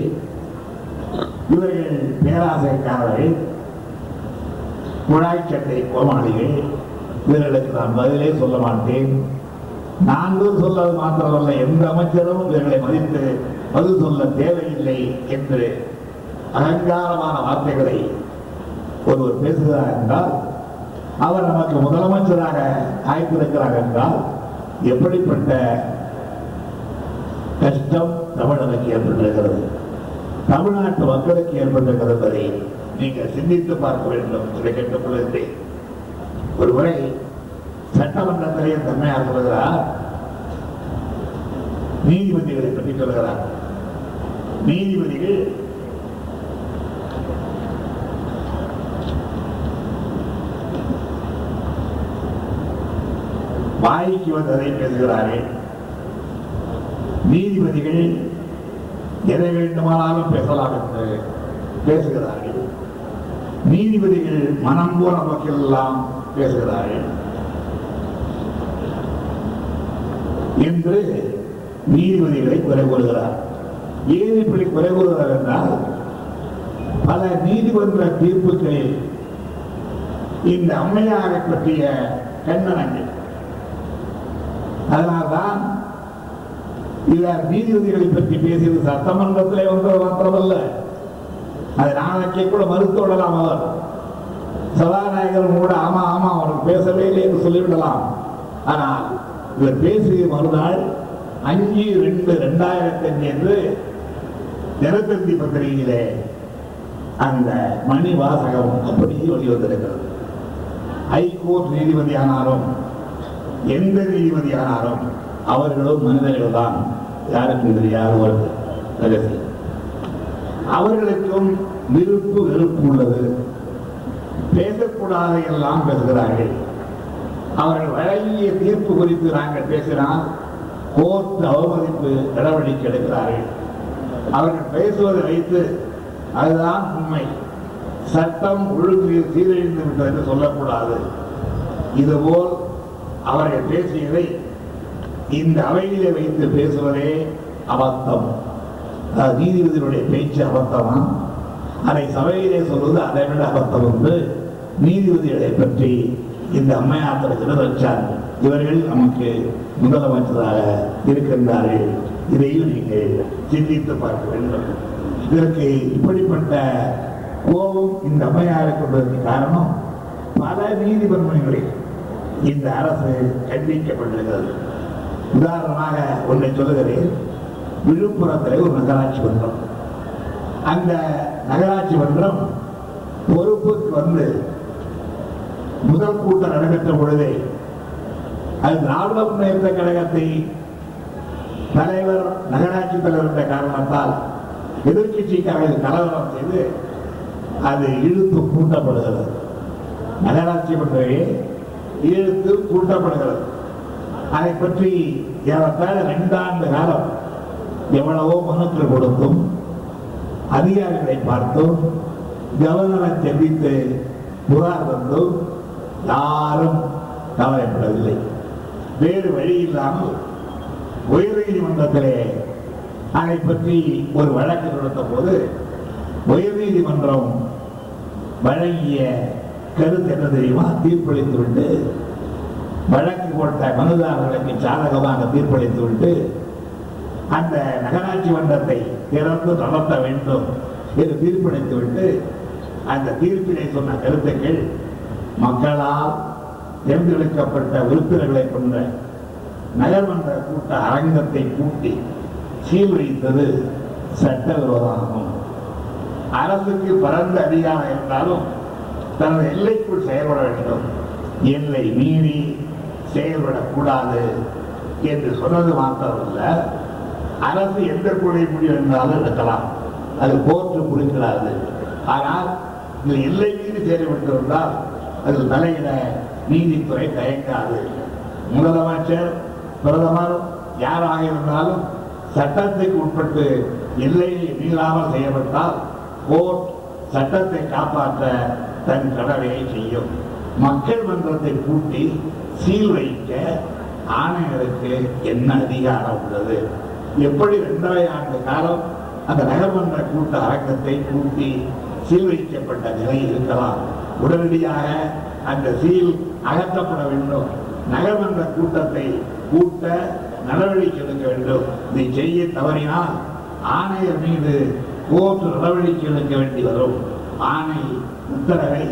இவர்கள் பேராசைக்காரர்கள், குழாய் சட்டை கோமாளிகள், இவர்களுக்கு நான் பதிலே சொல்ல மாட்டேன். நாங்கள் சொல்வது மாத்திரமல்ல, எந்த அமைச்சரும் இவர்களை மதித்து பதில் சொல்ல தேவையில்லை என்று அகங்காரமான வார்த்தைகளை ஒருவர் பேசுகிறார் என்றால், அவர் நமக்கு முதலமைச்சராக ஆய்ந்திருக்கிறார் என்றால் எப்படிப்பட்ட கஷ்டம் தமிழனுக்கு ஏற்பட்டிருக்கிறது, தமிழ்நாட்டு மக்களுக்கு ஏற்பட்டிருக்கிறது என்பதை நீங்கள் சிந்தித்து பார்க்க வேண்டும் என்று கேட்டுக்கொள்கிறேன். ஒரு முறை சட்டமன்றத்திலே தன்மையாக சொல்கிறார், நீதிபதிகளை பற்றி சொல்கிறார். நீதிபதிகள் வாய்க்கு வந்ததை பேசுகிறார்கள். நீதிபதிகள் எதை வேண்டுமானாலும் பேசலாம் என்று பேசுகிறார்கள். நீதிபதிகள் மனம் போன மக்களெல்லாம் பேசுகிறார்கள் என்று நீதிபதிகளை குறை கூறுகிறார். ஏன் இப்படி குறை கூறுகிறார் என்றால், பல நீதிமன்ற தீர்ப்புகளில் இந்த அம்மையாரை பற்றிய கண்டனங்கள். அதனால்தான் இவர் நீதிபதிகளை பற்றி பேசியது சட்டமன்றத்திலே ஒன்று மாத்திரமல்ல, அதை நாளைக்கே கூட மறுத்து விடலாம். அவர் சபாநாயகரும் கூட ஆமா ஆமா அவருக்கு பேசவே இல்லை என்று சொல்லிவிடலாம். ஆனால் இவர் பேசிய மறுநாள் 5/2/2005 என்று தினத்தந்தி பத்திரிகையிலே அந்த மணி வாசகம் அப்படியே வெளிவந்திருக்கிறது. ஹைகோர்ட் நீதிபதியானாலும் எந்த நீதிபதியானாலும் அவர்களும் மனிதர்கள் தான், யாருக்கு தெரியாத ஒரு ரகசியம். அவர்களுக்கும் விருப்பு வெறுப்பு உள்ளது. பேசக்கூடாத எல்லாம் பேசுகிறார்கள். அவர்கள் வழங்கிய தீர்ப்பு குறித்து நாங்கள் பேசினால் கோர்ட் அவமதிப்பு நடவடிக்கை எடுக்கிறார்கள். அவர்கள் பேசுவதை வைத்து அதுதான் உண்மை, சட்டம் ஒழுங்கு சீரழிந்து விட்டது என்று சொல்லக்கூடாது. இதுபோல் அவர்கள் பேசியதை இந்த அவையிலே வைத்து பேசுவதே அபத்தம். நீதிபதிகளுடைய பேச்சு அபத்தமா? அதை சபையிலே சொல்வது அதை விட அபத்தம் என்று நீதிபதிகளை பற்றி இந்த அம்மையாத்திரத்தில் வச்சார். இவர்கள் நமக்கு முதலமைச்சராக இருக்கின்றார்கள். இதையும் நீங்கள் சிந்தித்து பார்க்க வேண்டும். இதற்கு இப்படிப்பட்ட கோபம் இந்த அம்மையாருக்கு கொண்டதற்கு காரணம், பல நீதிமன்றங்களில் இந்த அரசு கண்டிக்கப்பட்டிருக்கிறது. உதாரணமாக ஒன்றை சொல்லுகிறேன். விழுப்புரத்தில் ஒரு நகராட்சி மன்றம், அந்த நகராட்சி மன்றம் பொறுப்புக்கு வந்து முதல் கூட்டம் நடைபெற்ற பொழுதே அது திராவிட முன்னேற்ற கழகத்தை தலைவர் நகராட்சி தலைவர் என்ற காரணத்தால் எதிர்கட்சிக்காக கலவரம் செய்து அது இழுத்து கூட்டப்படுகிறது. நகராட்சி மன்றமே இழுத்து கூட்டப்படுகிறது. அதை பற்றி ஏறத்தாழ 2 ஆண்டு காலம் எவ்வளவோ மனுக்கள் கொடுத்தும், அதிகாரிகளை பார்த்தும், கவர்னரை தெரிவித்து புகார் வந்தும் யாரும் கவலைப்படவில்லை. வேறு வழி இல்லாமல் உயர் நீதிமன்றத்திலே அதை பற்றி ஒரு வழக்கு நடத்த போது உயர் நீதிமன்றம் வழங்கிய கருத்து என்ன தெரியுமா? தீர்ப்பளித்து விட்டு, வழக்கு போட்ட மனுதாரர்களுக்கு சாதகமாக தீர்ப்பளித்து விட்டு அந்த நகராட்சி மன்றத்தை திறந்து நடத்த வேண்டும் என்று தீர்ப்பளித்து விட்டு, அந்த தீர்ப்பினை சொன்ன கருத்துக்கள் மக்களால் தேர்ந்தெடுக்கப்பட்ட உறுப்பினர்களை கொண்ட நகர்மன்ற கூட்ட அரங்கத்தை கூட்டி சீல் வைத்தது சட்டவிரோதமாகும். அரசுக்கு பரந்த அதிகாரம் இருந்தாலும் தனது எல்லைக்குள் செயல்பட வேண்டும், எல்லை மீறி செயல்படக்கூடாது என்று சொன்னது மாத்திரமல்ல, அரசு எந்த கொள்கை முடிவு என்றாலும் எடுக்கலாம், அது கோர்ட்டு குறிக்கிறார்கள். ஆனால் இது எல்லை மீறி செயல்பட்டிருந்தால் அதில் தலையிட நீதித்துறை தயங்காது. முதலமைச்சர், பிரதமர் யாராக இருந்தாலும் சட்டத்துக்கு உட்பட்டு எல்லையை மீறாமல் செய்யப்பட்டால் கோர்ட் சட்டத்தை காப்பாற்ற தன் கடமையை செய்யும். மக்கள் மன்றத்தை கூட்டி சீல் வைக்க ஆணையருக்கு என்ன அதிகாரம் உள்ளது? எப்படி 2.5 ஆண்டு காலம் அந்த நகர்மன்ற கூட்ட அரங்கத்தை கூட்டி சீல் வைக்கப்பட்ட நிலை இருக்கலாம்? உடனடியாக அந்த சீல் அகற்றப்பட வேண்டும். நகர்மன்ற கூட்டத்தை கூட்ட நடவடிக்கை எடுக்க வேண்டும். இதை செய்ய தவறினால் ஆணையர் மீது கோர்ட் நடவடிக்கை எடுக்க வேண்டி வரும். ஆணை உத்தரவை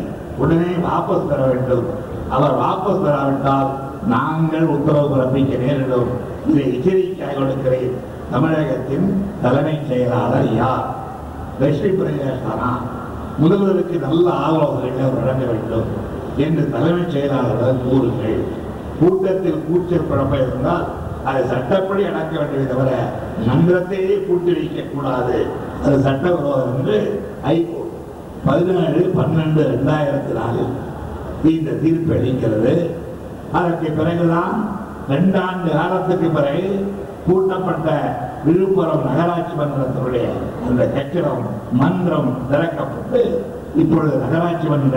உடனே வாபஸ் பெற வேண்டும். அவர் வாபஸ் பெறாவிட்டால் நாங்கள் உத்தரவு பிறப்பிக்க நேரிடும். இதை எச்சரிக்கையாக கொடுக்கிறேன். தமிழகத்தின் தலைமைச் செயலாளர் யார்? லட்சுமி பிரதேசனா? முதல்வருக்கு நல்ல ஆலோசனைகளை வழங்க வேண்டும் என்று தலைமைச் செயலாளர் கூறுங்கள். கூட்டத்தில் கூச்சல் குழப்ப இருந்தால் அதை சட்டப்படி அடக்க வேண்டியதை தவிர மன்றத்தையே கூட்டி வைக்கக்கூடாது. அது சட்டவிரோதம் என்று ஹைகோர்ட் 17/12/2004 இந்த தீர்ப்பு அளிக்கிறது. அதற்கு பிறகுதான் 2 ஆண்டு காலத்துக்கு பிறகு கூட்டப்பட்ட விழுப்புரம் நகராட்சி மன்றத்தினுடைய அந்த கட்டிடம் மன்றம் திறக்கப்பட்டு இப்பொழுது நகராட்சி மன்ற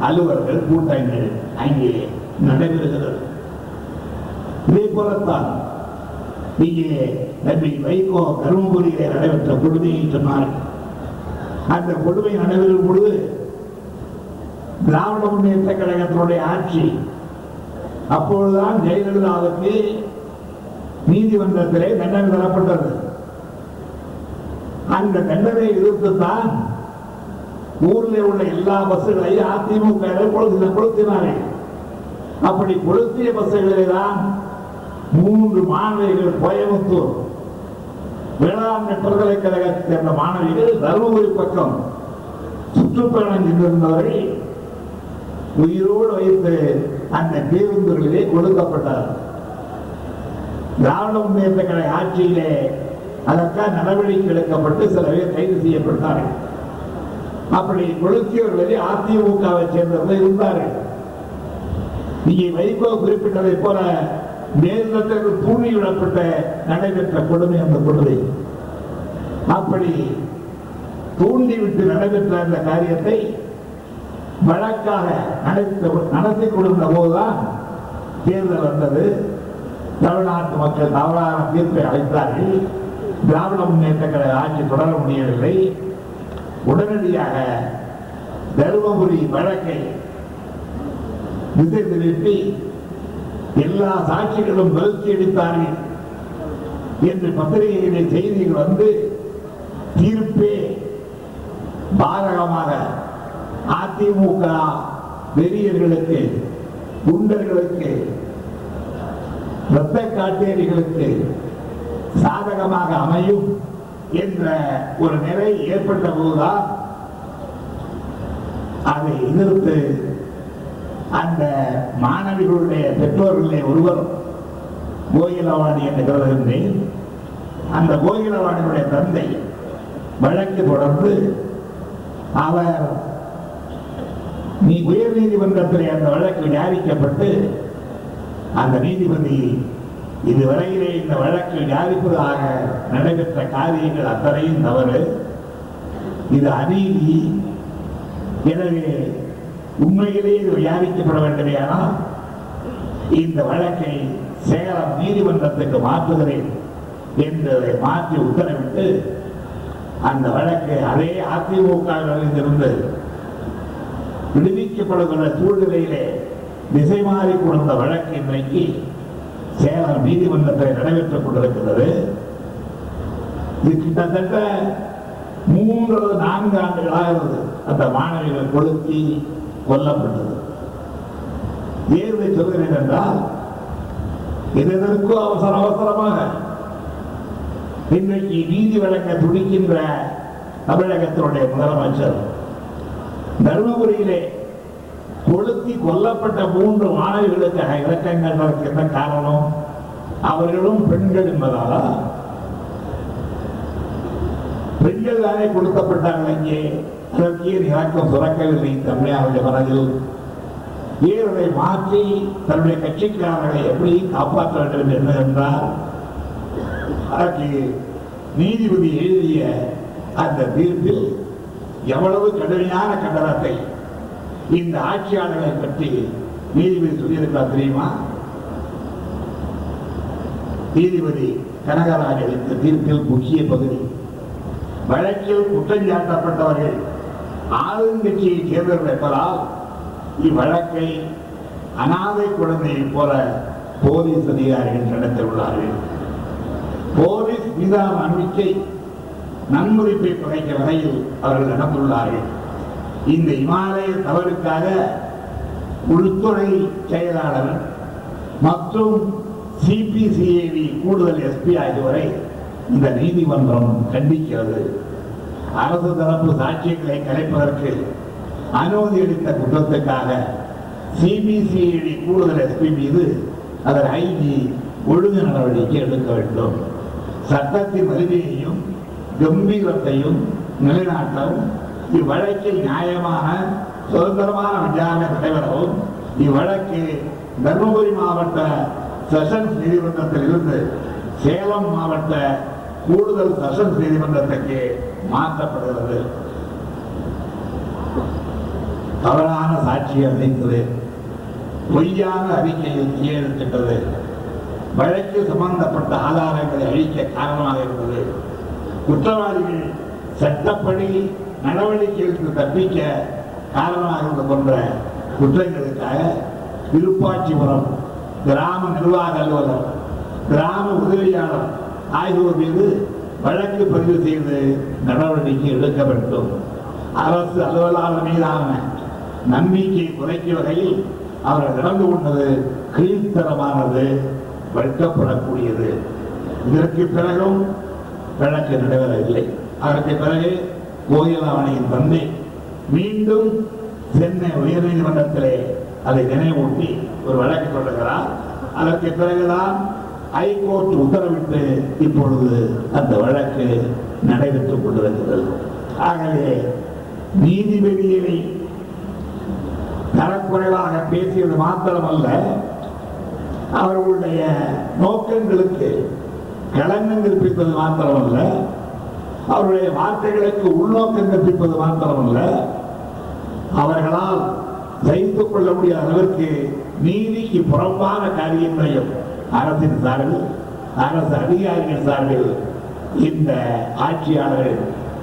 அலுவலர்கள் கூட்டங்கள் அங்கே நடைபெறுகிறது. இதே போலத்தான் இங்கே நன்றி வைகோ தருமபுரியிலே நடைபெற்ற கொடுமையை சொன்னார். அந்த கொடுமை நடைபெறும் பொழுது திராவிட முன்னேற்ற கழகத்தினுடைய ஆட்சி, அப்பொழுதுதான் ஜெயலலிதாவுக்கு நீதிமன்றத்திலே தண்டனை தரப்பட்டது. அந்த தண்டனை எதிர்த்துத்தான் ஊரில் உள்ள எல்லா பஸ்களையும் அதிமுக கொளுத்தினார்கள். அப்படி கொளுத்திய பஸ்களிலே தான் 3 மாணவிகள் கோயம்புத்தூர் வேளாண்மை பல்கலைக்கழகத்தை சேர்ந்த மாணவிகள் தருமபுரி பக்கம் சுற்றுப்பயணம் சென்றிருந்தவரை உயிரோடு வைத்து அந்த பேருந்துகளிலே கொடுக்கப்பட்டார். திராவிட முன்னேற்ற கழக ஆட்சியிலே அதற்காக நடவடிக்கை எடுக்கப்பட்டு சில பேர் கைது செய்யப்பட்டார்கள். அப்படி கொளுத்தியவர்களே அதிமுகவை சேர்ந்தவர்கள் இருந்தார்கள். இங்கே வைகோ குறிப்பிட்டதை போல மேலிடத்திற்கு தூண்டிவிடப்பட்ட நடைபெற்ற கொடுமை அந்த கொடுமை. அப்படி தூண்டிவிட்டு நடைபெற்ற அந்த காரியத்தை வழக்காக நடத்தி கொடுத்த போதுதான் தேர்தல் வந்தது. தமிழ்நாட்டு மக்கள் தவறான தீர்ப்பை அளித்தார்கள். திராவிட முன்னேற்ற கழக ஆட்சி தொடர முடியவில்லை. உடனடியாக தருமபுரி வழக்கை திசை திருப்பி எல்லா சாட்சிகளும் மறுத்து அளித்தார்கள் என்று பத்திரிகையிலே செய்திகள் வந்து தீர்ப்பே பாதகமாக அதிமுக வெறியர்களுக்கு, குண்டர்களுக்கு, இரத்த காட்டேரிகளுக்கு சாதகமாக அமையும் என்ற ஒரு நிலை ஏற்பட்ட போதுதான் அதை எதிர்த்து அந்த மாணவிகளுடைய பெற்றோர்களே ஒருவர் கோகிலவாணி என்று கருதுகின்றேன். அந்த கோகிலவாணியுடைய தந்தை வழக்கு தொடர்ந்து அவர் உயர் நீதிமன்றத்திலே அந்த வழக்கு விசாரிக்கப்பட்டு அந்த நீதிபதி இதுவரையிலே இந்த வழக்கு விசாரிப்பதாக நடைபெற்ற காரியங்கள் அத்தனையும் தவறு, இது அநீதி, எனவே உண்மையிலே இது விசாரிக்கப்பட வேண்டுமையானால் இந்த வழக்கை சேலம் நீதிமன்றத்துக்கு மாற்றுகிறேன் என்று மாற்றி உத்தரவிட்டு அந்த வழக்கு அதே அதிமுகவிலிருந்து விடுவிக்கப்படுகிற சூழ்நிலையிலே திசை மாறி கொடுத்த வழக்கு இன்றைக்கு சேலம் நீதிமன்றத்தில் நடைபெற்றுக் கொண்டிருக்கிறது. இது கிட்டத்தட்ட 3 அல்லது 4 ஆண்டுகளாகிறது அந்த மாணவிகள் கொளுத்தி கொல்லப்பட்டது. ஏன் சொல்கிறேன் என்றால் எதற்கோ அவசர அவசரமாக இன்றைக்கு நீதி வழங்க துடிக்கின்ற தமிழகத்தினுடைய முதலமைச்சர் தருமபுரியிலே கொளுத்தி கொல்லப்பட்ட 3 மாணவிகளுக்காக இலக்கங்கள் என்ன காரணம்? அவர்களும் பெண்கள் என்பதாலா? பெண்கள் தானே கொடுக்கப்பட்டார்கள். இங்கே அதற்கே இலக்கம் சுரக்கவில்லை தமிழக மனதில். ஏழை மாற்றி தன்னுடைய கட்சிக்காரர்களை எப்படி காப்பாற்ற வேண்டும் என்று என்றால் அதற்கு நீதிபதி எழுதிய அந்த தீர்ப்பில் எவ்வளவு கடுமையான கண்டனத்தை இந்த ஆட்சியாளர்களை பற்றி நீதிபதி சொல்லியிருக்கிறார் தெரியுமா? நீதிபதி கனகராஜ் அளித்த தீர்ப்பில் முக்கிய பகுதி, வழக்கில் குற்றஞ்சாட்டப்பட்டவர்கள் ஆளுங்கட்சியை சேர்ந்தவர்கள் என்பதால் இவ்வழக்கை அனாதை குழந்தையை போல போலீஸ் அதிகாரிகள் நடத்தியுள்ளார்கள். போலீஸ் மீதான நம்பிக்கை நன்மதிப்பை குறைக்க வகையில் அவர்கள் நடந்துள்ளார்கள். இந்த இமாலய தவறுக்காக உள்துறை செயலாளர் மற்றும் சிபிசிஐடி கூடுதல் எஸ்பி ஆகியோரை இந்த நீதிமன்றம் கண்டிக்கிறது. அரசு தரப்பு சாட்சியங்களை கலைப்பதற்கு அனுமதி அளித்த குற்றத்துக்காக சிபிசிஐடி கூடுதல் எஸ்பி மீது அதன் ஐஜி ஒழுங்கு நடவடிக்கை எடுக்க வேண்டும். சட்டத்தின் வலிமையையும் கம்பீரத்தையும் நிலைநாட்டவும் இவ்வழக்கில் நியாயமான சுதந்திரமான விசாரணை நடைபெறவும் இவ்வழக்கு தருமபுரி மாவட்ட செஷன்ஸ் நீதிமன்றத்தில் இருந்து சேலம் மாவட்ட கூடுதல் செஷன்ஸ் நீதிமன்றத்துக்கு மாற்றப்படுகிறது. தவறான சாட்சியை அளித்தது, பொய்யான அறிக்கையில் கையெழுத்திட்டது, வழக்கில் சம்பந்தப்பட்ட ஆதாரங்களை அழிக்க காரணமாக இருந்தது, குற்றவாளிகள் சட்டப்படி நடவடிக்கைகளுக்கு தப்பிக்க காரணமாக இருந்த போன்ற குற்றங்களுக்காக விருப்பாட்சிபுரம் கிராம நிர்வாக அலுவலர், கிராம உதவியாளர் ஆகியோர் மீது வழக்கு பதிவு செய்து நடவடிக்கை எடுக்க வேண்டும். அரசு அலுவலர் மீதான நம்பிக்கை குறைக்கும் வகையில் அவர்கள் நடந்து கொண்டது கீழ்த்தரமானது, வெட்கப்படக்கூடியது. இதற்கு பிறகும் வழக்கு நடைபெறவில்லை. அதற்கு பிறகு கோயிலாவணியின் தந்தை மீண்டும் சென்னை உயர்நீதிமன்றத்திலே அதை நினைவூட்டி ஒரு வழக்கு தொடர்கிறார். அதற்கு பிறகுதான் ஹைகோர்ட் உத்தரவிட்டு இப்பொழுது அந்த வழக்கு நடைபெற்றுக் கொண்டிருக்கிறது. ஆகவே நீதிபதியை தரக்குறைவாக பேசியது மாத்திரமல்ல, அவர்களுடைய நோக்கங்களுக்கு களங்கம் கற்பிப்பது மாத்திரமல்ல, அவருடைய வார்த்தைகளுக்கு உள்நோக்கம் கற்பிப்பது மாத்திரமல்ல, அவர்களால் சகித்துக் கொள்ள முடியாத அளவிற்கு நீதிக்கு புறம்பான காரியங்களையும் அரசின் சார்பில், அரசு அதிகாரிகள் சார்பில் இந்த ஆட்சியாளர்கள்,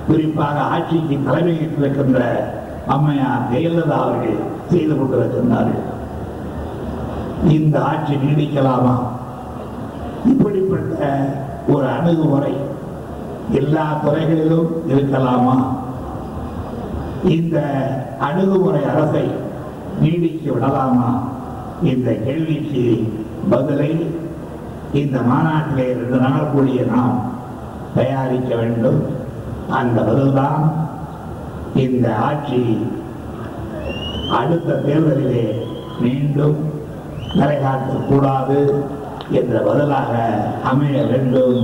குறிப்பாக ஆட்சிக்கு தலைமையேற்றிருக்கின்ற அம்மையார் ஜெயலலிதா அவர்கள் செய்து கொண்டிருக்கின்றார்கள். இந்த ஆட்சி நீடிக்கலாமா? இப்படிப்பட்ட ஒரு அணுகுமுறை எல்லா துறைகளிலும் இருக்கலாமா? இந்த அணுகுமுறை அரசை நீடிக்க விடலாமா? இந்த கேள்விக்கு பதிலை இந்த மாநாட்டிலே 2 நாள் கூடிய நாம் தயாரிக்க வேண்டும். அந்த பதில்தான் இந்த ஆட்சி அடுத்த தேர்தலிலே மீண்டும் நிலைநாட்டக்கூடாது என்ற பதிலாக அமைய வேண்டும்.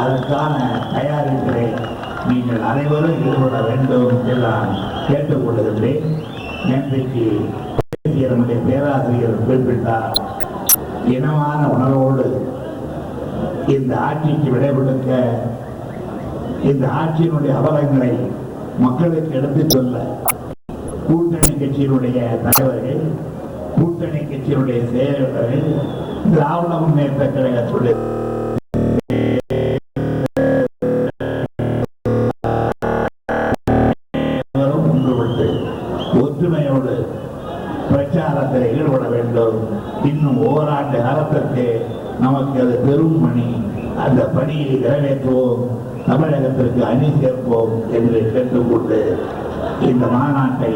அதற்கான தயாரிப்பிலே நீங்கள் அனைவரும் ஈடுபட வேண்டும் என்று நான் கேட்டுக்கொள்கின்றேன். நேற்றைக்கு நம்முடைய பேராசிரியர் குறிப்பிட்டார், இனமான உணர்வோடு இந்த ஆட்சிக்கு விடைபெடுக்க, இந்த ஆட்சியினுடைய அவலங்களை மக்களுக்கு எடுத்துச் சொல்ல கூட்டணி கட்சியினுடைய தலைவர்கள், கூட்டணி கட்சியினுடைய செயலர்கள், திராவிட முன்னேற்ற கழகத்துடைய ஒன்றுபட்டு ஒற்றுமையோடு பிரச்சாரத்தில் ஈடுபட வேண்டும். இன்னும் ஓராண்டு காலத்திற்கு நமக்கு அது பெரும் பணி. அந்த பணியை நிறைவேற்றுவோம், தமிழகத்திற்கு அணி சேர்ப்போம் என்று கேட்டுக்கொண்டு இந்த மாநாட்டை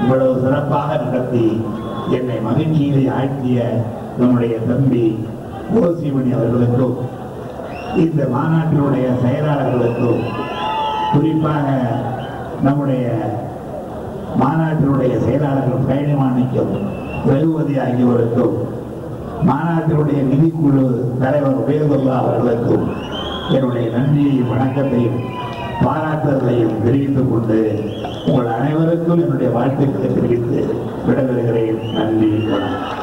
இவ்வளவு சிறப்பாக நடத்தி என்னை மகிழ்ச்சியிலே ஆழ்த்திய நம்முடைய தம்பி கோசிமணி அவர்களுக்கும் இந்த மாநாட்டினுடைய செயலாளர்களுக்கும் குறிப்பாக நம்முடைய மாநாட்டினுடைய செயலாளர்கள் பயணி மாணிக்கம் ரகுபதி ஆகியோருக்கும் மாநாட்டினுடைய நிதிக்குழு தலைவர் உபயதுல்லா அவர்களுக்கும் என்னுடைய நன்றியையும் வணக்கத்தையும் பாராட்டுதலையும் தெரிவித்துக் கொண்டு உங்கள் அனைவருக்கும் என்னுடைய வாழ்த்துக்களை தெரிவித்து விடைபெறுகிறேன். நன்றி, வணக்கம்.